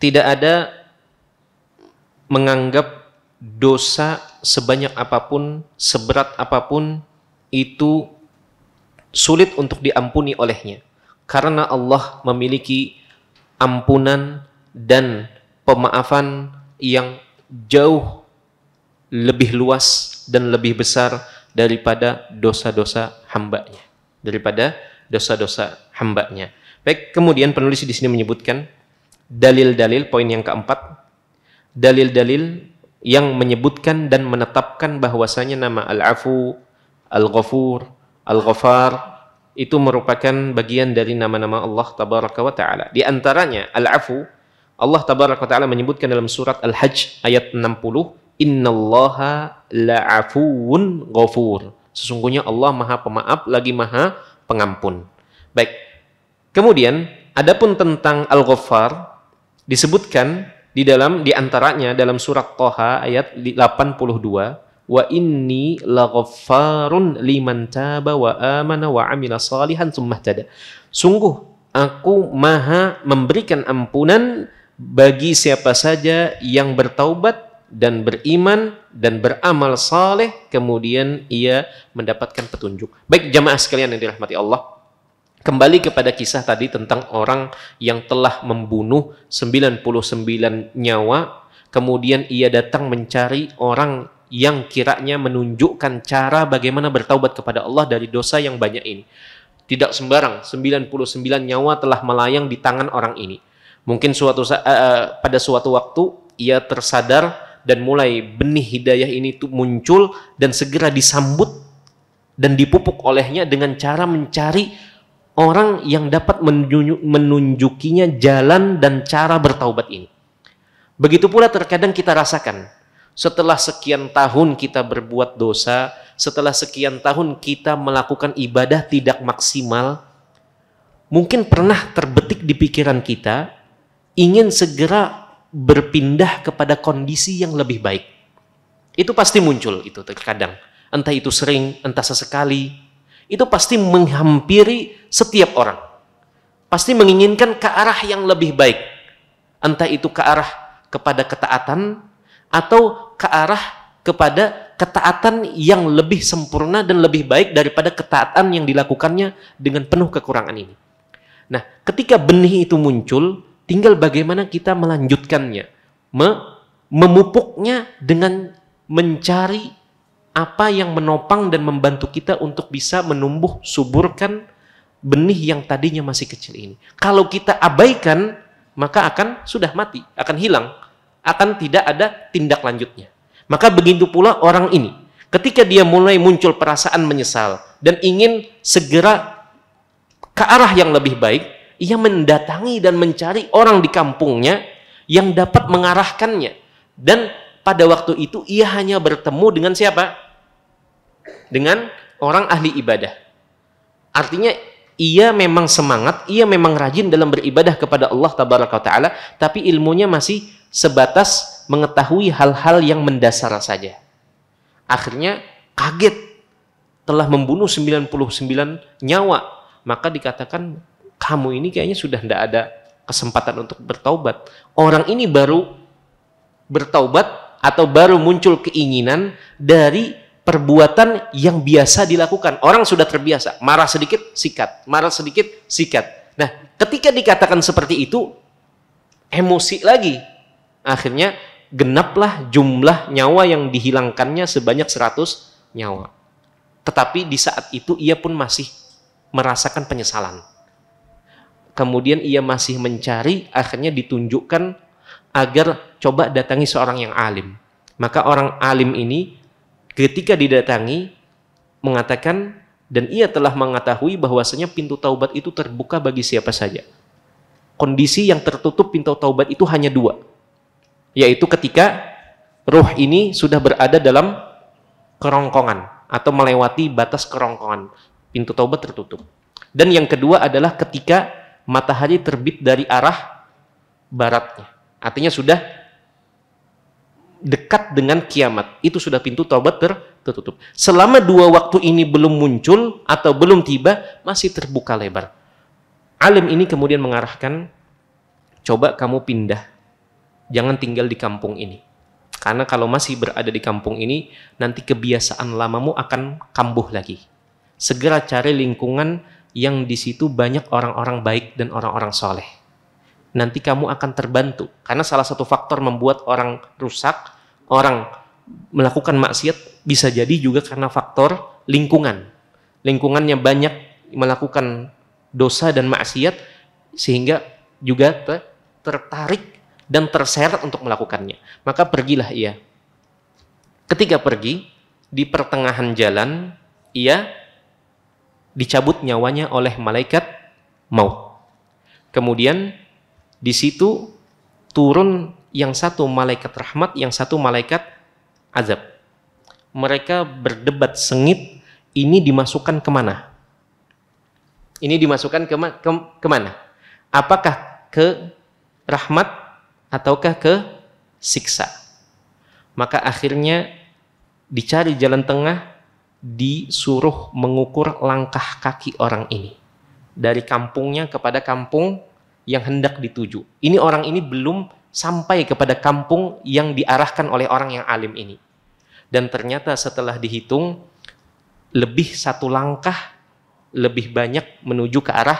tidak ada menganggap dosa sebanyak apapun, seberat apapun itu sulit untuk diampuni olehnya. Karena Allah memiliki ampunan dan pemaafan yang jauh lebih luas dan lebih besar daripada dosa-dosa hambanya. Daripada dosa-dosa hambanya. Baik, kemudian penulis di sini menyebutkan dalil-dalil, poin yang keempat, dalil-dalil yang menyebutkan dan menetapkan bahwasanya nama Al-Afu, Al-Ghafur, Al-Ghaffar itu merupakan bagian dari nama-nama Allah Tabaraka wa Ta'ala. Di antaranya Al-Afu, Allah Tabaraka wa Ta'ala menyebutkan dalam surat Al-Hajj ayat 60, Innallaha la'afuun ghafur. Sesungguhnya Allah Maha Pemaaf lagi Maha Pengampun. Baik. Kemudian adapun tentang Al-Ghaffar disebutkan di antaranya dalam surat Thaha ayat 82, wa inni laghaffarun liman taba wa amana wa amila salihan tsumma ihtada. Sungguh aku Maha memberikan ampunan bagi siapa saja yang bertaubat dan beriman dan beramal saleh, kemudian ia mendapatkan petunjuk. Baik jamaah sekalian yang dirahmati Allah, kembali kepada kisah tadi tentang orang yang telah membunuh 99 nyawa, kemudian ia datang mencari orang yang kiranya menunjukkan cara bagaimana bertaubat kepada Allah dari dosa yang banyak ini. Tidak sembarang 99 nyawa telah melayang di tangan orang ini. Mungkin pada suatu waktu ia tersadar dan mulai benih hidayah ini tuh muncul dan segera disambut dan dipupuk olehnya dengan cara mencari orang yang dapat menunjukinya jalan dan cara bertaubat ini. Begitu pula terkadang kita rasakan setelah sekian tahun kita berbuat dosa, setelah sekian tahun kita melakukan ibadah tidak maksimal, mungkin pernah terbetik di pikiran kita ingin segera berpindah kepada kondisi yang lebih baik. Itu pasti muncul itu terkadang. Entah itu sering, entah sesekali. Itu pasti menghampiri setiap orang. Pasti menginginkan ke arah yang lebih baik. Entah itu ke arah kepada ketaatan atau ke arah kepada ketaatan yang lebih sempurna dan lebih baik daripada ketaatan yang dilakukannya dengan penuh kekurangan ini. Nah, ketika benih itu muncul, tinggal bagaimana kita melanjutkannya, memupuknya dengan mencari apa yang menopang dan membantu kita untuk bisa menumbuh suburkan benih yang tadinya masih kecil ini. Kalau kita abaikan, maka akan sudah mati, akan hilang, akan tidak ada tindak lanjutnya. Maka begitu pula orang ini, ketika dia mulai muncul perasaan menyesal dan ingin segera ke arah yang lebih baik, ia mendatangi dan mencari orang di kampungnya yang dapat mengarahkannya. Dan pada waktu itu ia hanya bertemu dengan siapa? Dengan orang ahli ibadah. Artinya ia memang semangat, ia memang rajin dalam beribadah kepada Allah Tabaraka wa Ta'ala, tapi ilmunya masih sebatas mengetahui hal-hal yang mendasar saja. Akhirnya kaget telah membunuh 99 nyawa. Maka dikatakan, kamu ini kayaknya sudah tidak ada kesempatan untuk bertaubat. Orang ini baru bertaubat atau baru muncul keinginan dari perbuatan yang biasa dilakukan. Orang sudah terbiasa, marah sedikit, sikat. Marah sedikit, sikat. Nah, ketika dikatakan seperti itu, emosi lagi. Akhirnya genaplah jumlah nyawa yang dihilangkannya sebanyak 100 nyawa. Tetapi di saat itu ia pun masih merasakan penyesalan. Kemudian ia masih mencari, akhirnya ditunjukkan agar coba datangi seorang yang alim. Maka orang alim ini ketika didatangi mengatakan, dan ia telah mengetahui bahwasanya pintu taubat itu terbuka bagi siapa saja. Kondisi yang tertutup pintu taubat itu hanya dua, yaitu ketika ruh ini sudah berada dalam kerongkongan atau melewati batas kerongkongan, pintu taubat tertutup. Dan yang kedua adalah ketika matahari terbit dari arah baratnya, artinya sudah dekat dengan kiamat, itu sudah pintu taubat tertutup. Selama 2 waktu ini belum muncul atau belum tiba, masih terbuka lebar. Alim ini kemudian mengarahkan, coba kamu pindah, jangan tinggal di kampung ini. Karena kalau masih berada di kampung ini, nanti kebiasaan lamamu akan kambuh lagi. Segera cari lingkungan yang di situ banyak orang-orang baik dan orang-orang soleh. Nanti kamu akan terbantu. Karena salah satu faktor membuat orang rusak, orang melakukan maksiat, bisa jadi juga karena faktor lingkungan. Lingkungannya banyak melakukan dosa dan maksiat, sehingga juga tertarik dan terseret untuk melakukannya. Maka pergilah ia. Ketika pergi, di pertengahan jalan, ia dicabut nyawanya oleh malaikat maut. Kemudian di situ turun yang satu malaikat rahmat, yang satu malaikat azab. Mereka berdebat sengit, ini dimasukkan kemana? Ini dimasukkan kemana? Apakah ke rahmat ataukah ke siksa? Maka akhirnya dicari jalan tengah, disuruh mengukur langkah kaki orang ini dari kampungnya kepada kampung yang hendak dituju. Ini orang ini belum sampai kepada kampung yang diarahkan oleh orang yang alim ini. Dan ternyata setelah dihitung, lebih 1 langkah lebih banyak menuju ke arah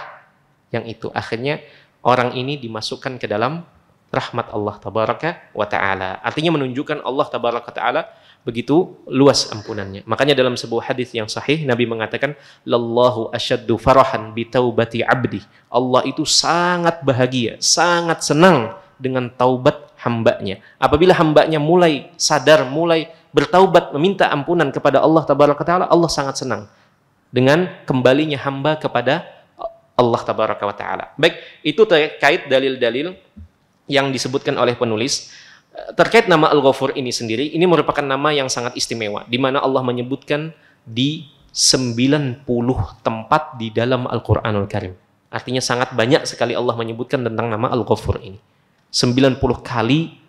yang itu. Akhirnya orang ini dimasukkan ke dalam rahmat Allah tabaraka wa ta'ala. Artinya menunjukkan Allah tabaraka wa ta'ala begitu luas ampunannya. Makanya dalam sebuah hadis yang sahih, Nabi mengatakan, lallahu asyaddu farahan bi taubati abdi. Allah itu sangat bahagia, sangat senang dengan taubat hambanya. Apabila hambanya mulai sadar, mulai bertaubat, meminta ampunan kepada Allah tabaraka wa ta'ala, Allah sangat senang dengan kembalinya hamba kepada Allah tabaraka wa ta'ala. Baik, itu terkait dalil-dalil yang disebutkan oleh penulis. Terkait nama Al-Ghafur ini sendiri, ini merupakan nama yang sangat istimewa, di mana Allah menyebutkan di 90 tempat di dalam Al-Quranul Karim. Artinya sangat banyak sekali Allah menyebutkan tentang nama Al-Ghafur ini. 90 kali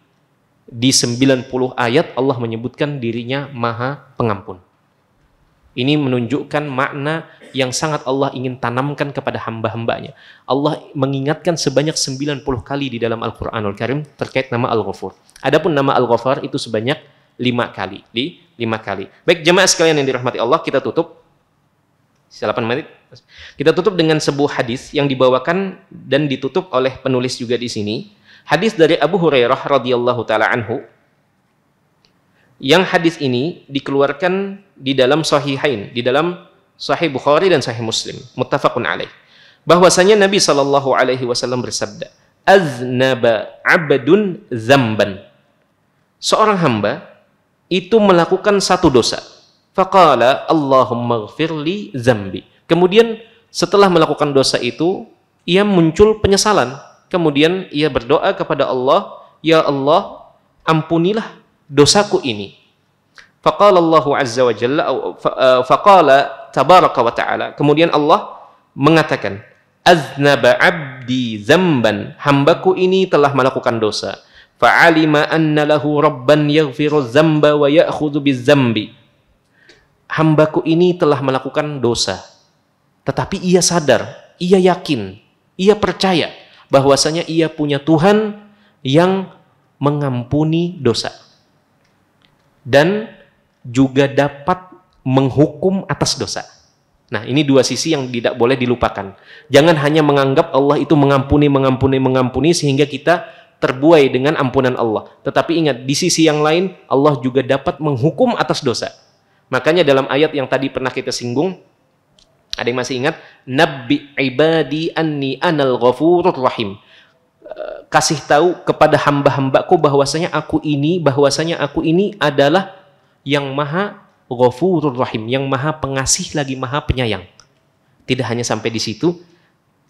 di 90 ayat Allah menyebutkan dirinya Maha Pengampun. Ini menunjukkan makna yang sangat Allah ingin tanamkan kepada hamba-hambanya. Allah mengingatkan sebanyak 90 kali di dalam Al-Quranul Karim terkait nama Al-Ghafur. Adapun nama Al-Ghaffar itu sebanyak 5 kali. 5 kali. Baik, jemaah sekalian yang dirahmati Allah, kita tutup. 8 menit. Kita tutup dengan sebuah hadis yang dibawakan dan ditutup oleh penulis juga di sini. Hadis dari Abu Hurairah radhiyallahu taala anhu. Yang hadis ini dikeluarkan di dalam Sahihain, di dalam Sahih Bukhari dan Sahih Muslim, muttafaqun alaih. Bahwasanya Nabi sallallahu alaihi wasallam bersabda, "Aznaba 'abdun dzamban." Seorang hamba itu melakukan satu dosa. Faqala, "Allahumma ighfirli dzambi." Kemudian setelah melakukan dosa itu, ia muncul penyesalan. Kemudian ia berdoa kepada Allah, "Ya Allah, ampunilah dosaku ini." Faqala Allah azza wa jalla, faqala tabaraka wa ta'ala, kemudian Allah mengatakan, "Aznaba 'abdi dzamban." Hambaku ini telah melakukan dosa. Fa'alima anna lahu rabban yaghfiru dzamba wa ya'khudhu bidzambi. Hambaku ini telah melakukan dosa, tetapi ia sadar, ia yakin, ia percaya bahwasanya ia punya Tuhan yang mengampuni dosa dan juga dapat menghukum atas dosa. Nah, ini 2 sisi yang tidak boleh dilupakan. Jangan hanya menganggap Allah itu mengampuni sehingga kita terbuai dengan ampunan Allah. Tetapi ingat, di sisi yang lain Allah juga dapat menghukum atas dosa. Makanya dalam ayat yang tadi pernah kita singgung, ada yang masih ingat? Nabbi ibadi anni anal ghafurur rahim. Kasih tahu kepada hamba-hambaku bahwasanya aku ini adalah yang Maha Ghafurur Rahim, yang Maha Pengasih lagi Maha Penyayang. Tidak hanya sampai di situ,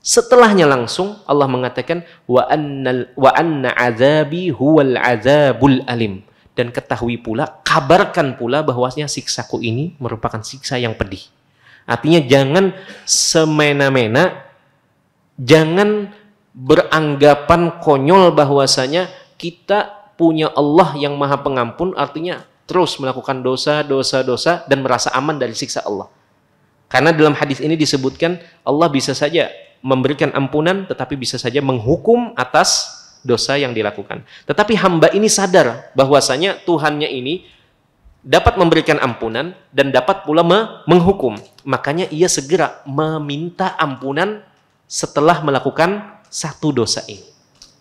setelahnya langsung Allah mengatakan wa anna azabi huwal azabul alim, dan ketahui pula, kabarkan pula bahwasanya siksaku ini merupakan siksa yang pedih. Artinya jangan semena-mena, jangan beranggapan konyol bahwasanya kita punya Allah yang Maha Pengampun, artinya terus melakukan dosa, dan merasa aman dari siksa Allah. Karena dalam hadis ini disebutkan Allah bisa saja memberikan ampunan, tetapi bisa saja menghukum atas dosa yang dilakukan. Tetapi hamba ini sadar bahwasanya Tuhannya ini dapat memberikan ampunan dan dapat pula menghukum. Makanya ia segera meminta ampunan setelah melakukan satu dosa ini.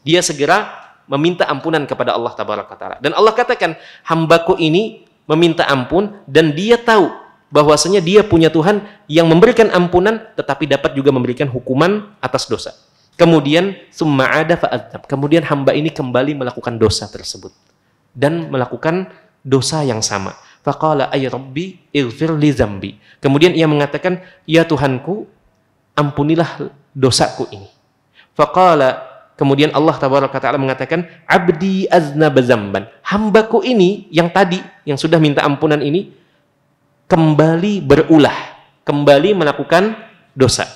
Dia segera meminta ampunan kepada Allah Tabaraka Ta'ala. Dan Allah katakan, hambaku ini meminta ampun dan dia tahu bahwasanya dia punya Tuhan yang memberikan ampunan tetapi dapat juga memberikan hukuman atas dosa. Kemudian summa ada fa'adzab. Kemudian hamba ini kembali melakukan dosa tersebut dan melakukan dosa yang sama. Faqala ay rabbi ighfir li dzambi. Kemudian ia mengatakan, ya Tuhanku, ampunilah dosaku ini. Faqala, kemudian Allah Tabaraka Ta'ala mengatakan, abdi aznaba dzamban. Hambaku ini yang tadi yang sudah minta ampunan ini kembali berulah, kembali melakukan dosa.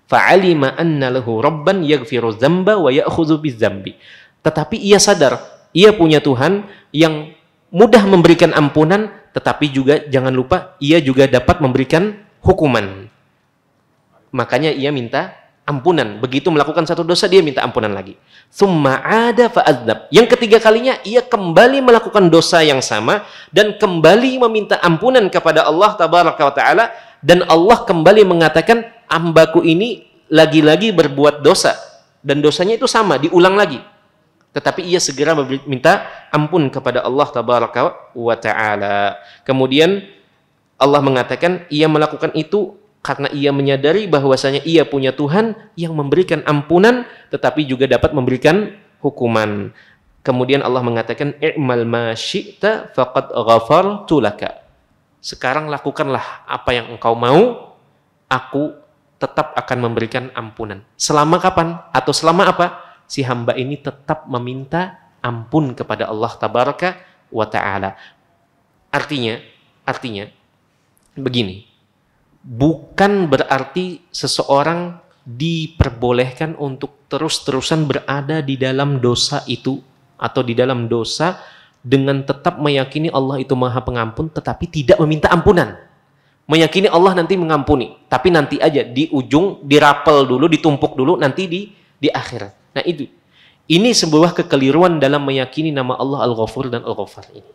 Fa'alima anna lahu rabban yaghfiru dzamba wa ya'khudhu bidzambi. Tetapi ia sadar, ia punya Tuhan yang mudah memberikan ampunan, tetapi juga jangan lupa ia juga dapat memberikan hukuman. Makanya ia minta ampunan. Begitu melakukan satu dosa, dia minta ampunan lagi. Summa ada fa'adzab. Yang ketiga kalinya, ia kembali melakukan dosa yang sama dan kembali meminta ampunan kepada Allah Tabaraka wa Ta'ala, dan Allah kembali mengatakan, hambaku ini lagi-lagi berbuat dosa dan dosanya itu sama, diulang lagi. Tetapi ia segera minta ampun kepada Allah Tabaraka wa Ta'ala. Kemudian Allah mengatakan ia melakukan itu karena ia menyadari bahwasanya ia punya Tuhan yang memberikan ampunan tetapi juga dapat memberikan hukuman. Kemudian Allah mengatakan, i'mal ma syi'ta faqad ghafartu laka. Sekarang lakukanlah apa yang engkau mau, aku tetap akan memberikan ampunan. Selama kapan? Atau selama apa? Si hamba ini tetap meminta ampun kepada Allah Tabaraka wa Ta'ala. Artinya begini, bukan berarti seseorang diperbolehkan untuk terus-terusan berada di dalam dosa itu atau di dalam dosa dengan tetap meyakini Allah itu Maha Pengampun tetapi tidak meminta ampunan. Meyakini Allah nanti mengampuni, tapi nanti aja di ujung, dirapel dulu, ditumpuk dulu, nanti di akhir. Nah ini sebuah kekeliruan dalam meyakini nama Allah Al-Ghafur dan Al-Ghaffar ini.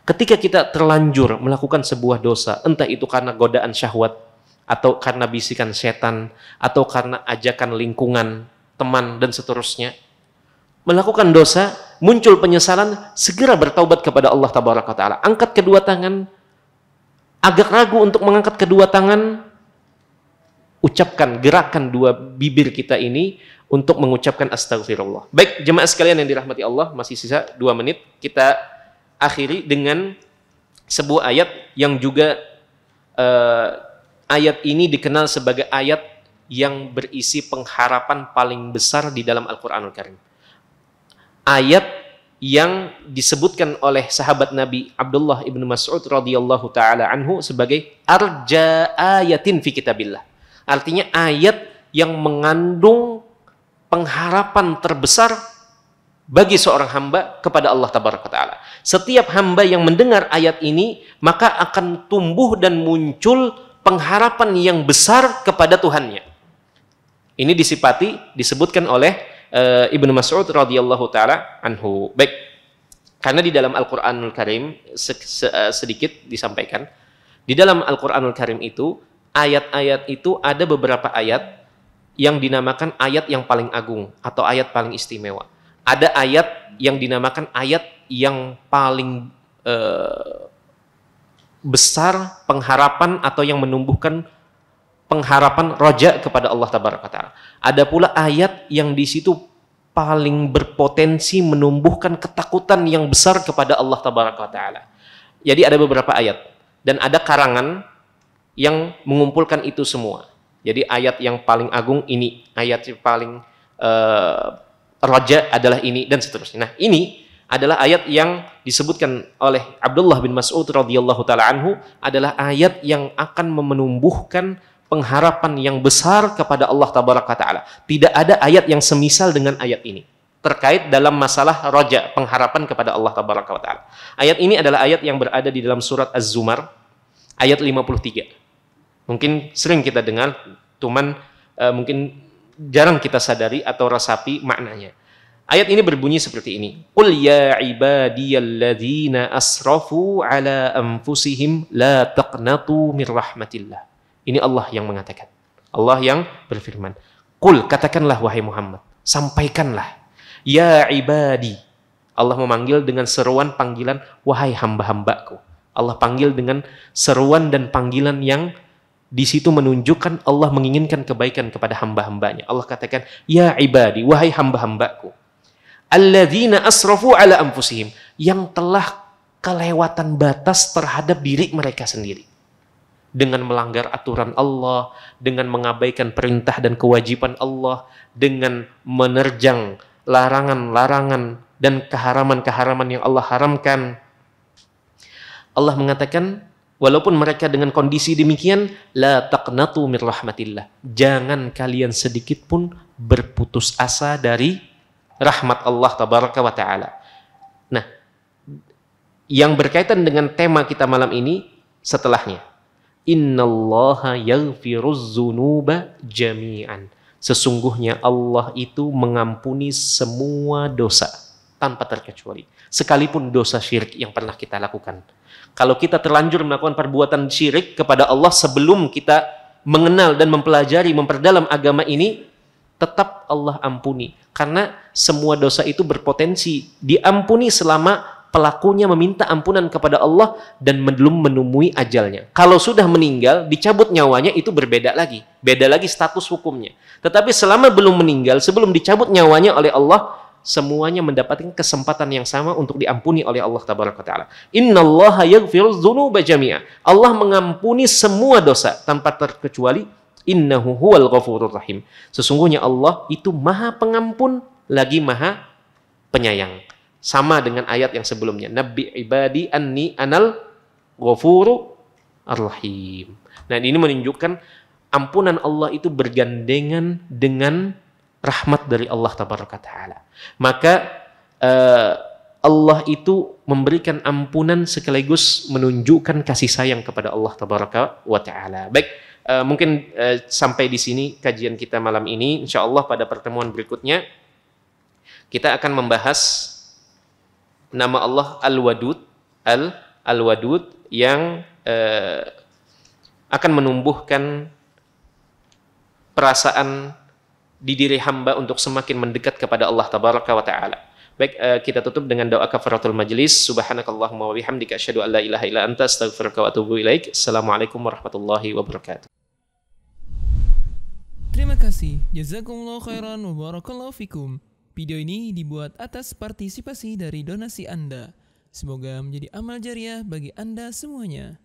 Ketika kita terlanjur melakukan sebuah dosa, entah itu karena godaan syahwat, atau karena bisikan setan, atau karena ajakan lingkungan, teman, dan seterusnya, melakukan dosa, muncul penyesalan, segera bertaubat kepada Allah Tabaraka Ta'ala. Angkat kedua tangan, agak ragu untuk mengangkat kedua tangan, ucapkan, gerakan dua bibir kita ini untuk mengucapkan astagfirullah. Baik, jemaah sekalian yang dirahmati Allah, masih sisa 2 menit, kita akhiri dengan sebuah ayat yang juga ayat ini dikenal sebagai ayat yang berisi pengharapan paling besar di dalam Al-Quranul Karim. Ayat yang disebutkan oleh sahabat Nabi Abdullah ibn Mas'ud radhiyallahu ta'ala anhu sebagai arja ayatin fi kitabillah. Artinya ayat yang mengandung pengharapan terbesar bagi seorang hamba kepada Allah Tabaraka Ta'ala. Setiap hamba yang mendengar ayat ini, maka akan tumbuh dan muncul pengharapan yang besar kepada Tuhannya. Ini disebutkan oleh Ibnu Mas'ud radhiyallahu ta'ala anhu. Baik, karena di dalam Al-Quranul Karim sedikit disampaikan, di dalam Al-Quranul Karim itu, ayat-ayat itu ada beberapa ayat yang dinamakan ayat yang paling agung atau ayat paling istimewa. Ada ayat yang dinamakan ayat yang paling besar pengharapan atau yang menumbuhkan pengharapan roja kepada Allah Tabaraka Ta'ala. Ada pula ayat yang di situ paling berpotensi menumbuhkan ketakutan yang besar kepada Allah Tabaraka Ta'ala. Jadi ada beberapa ayat dan ada karangan yang mengumpulkan itu semua. Jadi ayat yang paling agung ini, ayat yang paling roja adalah ini, dan seterusnya. Nah, ini adalah ayat yang disebutkan oleh Abdullah bin Mas'ud radhiyallahu ta'ala anhu, adalah ayat yang akan menumbuhkan pengharapan yang besar kepada Allah Tabaraka Ta'ala. Tidak ada ayat yang semisal dengan ayat ini. terkait dalam masalah roja, pengharapan kepada Allah Tabaraka wa Ta'ala. Ayat ini adalah ayat yang berada di dalam surat Az-Zumar, ayat 53. Mungkin sering kita dengar, cuman mungkin jarang kita sadari atau resapi maknanya. Ayat ini berbunyi seperti ini. Qul ya ibadiyalladzina asrafu ala anfusihim la taqnatu mir rahmatillah. Ini Allah yang mengatakan. Allah yang berfirman. Qul, katakanlah wahai Muhammad, sampaikanlah. Ya ibadi. Allah memanggil dengan seruan panggilan, wahai hamba-hambaku. Allah panggil dengan seruan dan panggilan yang di situ menunjukkan Allah menginginkan kebaikan kepada hamba-hambanya. Allah katakan, ya ibadi, wahai hamba-hambaku. Alladzina asrafu ala anfusihim, yang telah kelewatan batas terhadap diri mereka sendiri. Dengan melanggar aturan Allah, dengan mengabaikan perintah dan kewajiban Allah, dengan menerjang larangan-larangan dan keharaman-keharaman yang Allah haramkan. Allah mengatakan, walaupun mereka dengan kondisi demikian, la taqnatu mir rahmatillah. Jangan kalian sedikit pun berputus asa dari rahmat Allah Tabaraka wa Ta'ala. Nah, yang berkaitan dengan tema kita malam ini setelahnya. Innallaha yaghfiruz dzunuba jami'an. Sesungguhnya Allah itu mengampuni semua dosa tanpa terkecuali. Sekalipun dosa syirik yang pernah kita lakukan. Kalau kita terlanjur melakukan perbuatan syirik kepada Allah sebelum kita mengenal dan mempelajari, memperdalam agama ini, tetap Allah ampuni. Karena semua dosa itu berpotensi diampuni selama pelakunya meminta ampunan kepada Allah dan belum menemui ajalnya. Kalau sudah meninggal, dicabut nyawanya, itu berbeda lagi. Beda lagi status hukumnya. Tetapi selama belum meninggal, sebelum dicabut nyawanya oleh Allah, semuanya mendapatkan kesempatan yang sama untuk diampuni oleh Allah Tabaraka Ta'ala. Innallaha yaghfiruz dzunuba jami'a. Allah mengampuni semua dosa tanpa terkecuali. Innahu huwal ghafurur rahim. Sesungguhnya Allah itu maha pengampun lagi maha penyayang. Sama dengan ayat yang sebelumnya. Nabbi ibadi anni anal ghafuru ar-rahim. Nah, ini menunjukkan ampunan Allah itu bergandengan dengan rahmat dari Allah Tabaraka Ta'ala. Maka Allah itu memberikan ampunan sekaligus menunjukkan kasih sayang kepada Allah Tabaraka wa Ta'ala. Baik. Mungkin sampai di sini kajian kita malam ini. Insya Allah pada pertemuan berikutnya kita akan membahas nama Allah Al-Wadud, Al-Wadud yang akan menumbuhkan perasaan di diri hamba untuk semakin mendekat kepada Allah Tabaraka wa Ta'ala. Baik, kita tutup dengan doa kafaratul majlis. Subhanakallahumma wa bihamdika asyhadu an la ilaha illa anta astaghfiruka wa atubu ilaik. Assalamualaikum warahmatullahi wabarakatuh. Terima kasih. Jazakumullah khairan wa barakallahu fikum. Video ini dibuat atas partisipasi dari donasi Anda. Semoga menjadi amal jariah bagi Anda semuanya.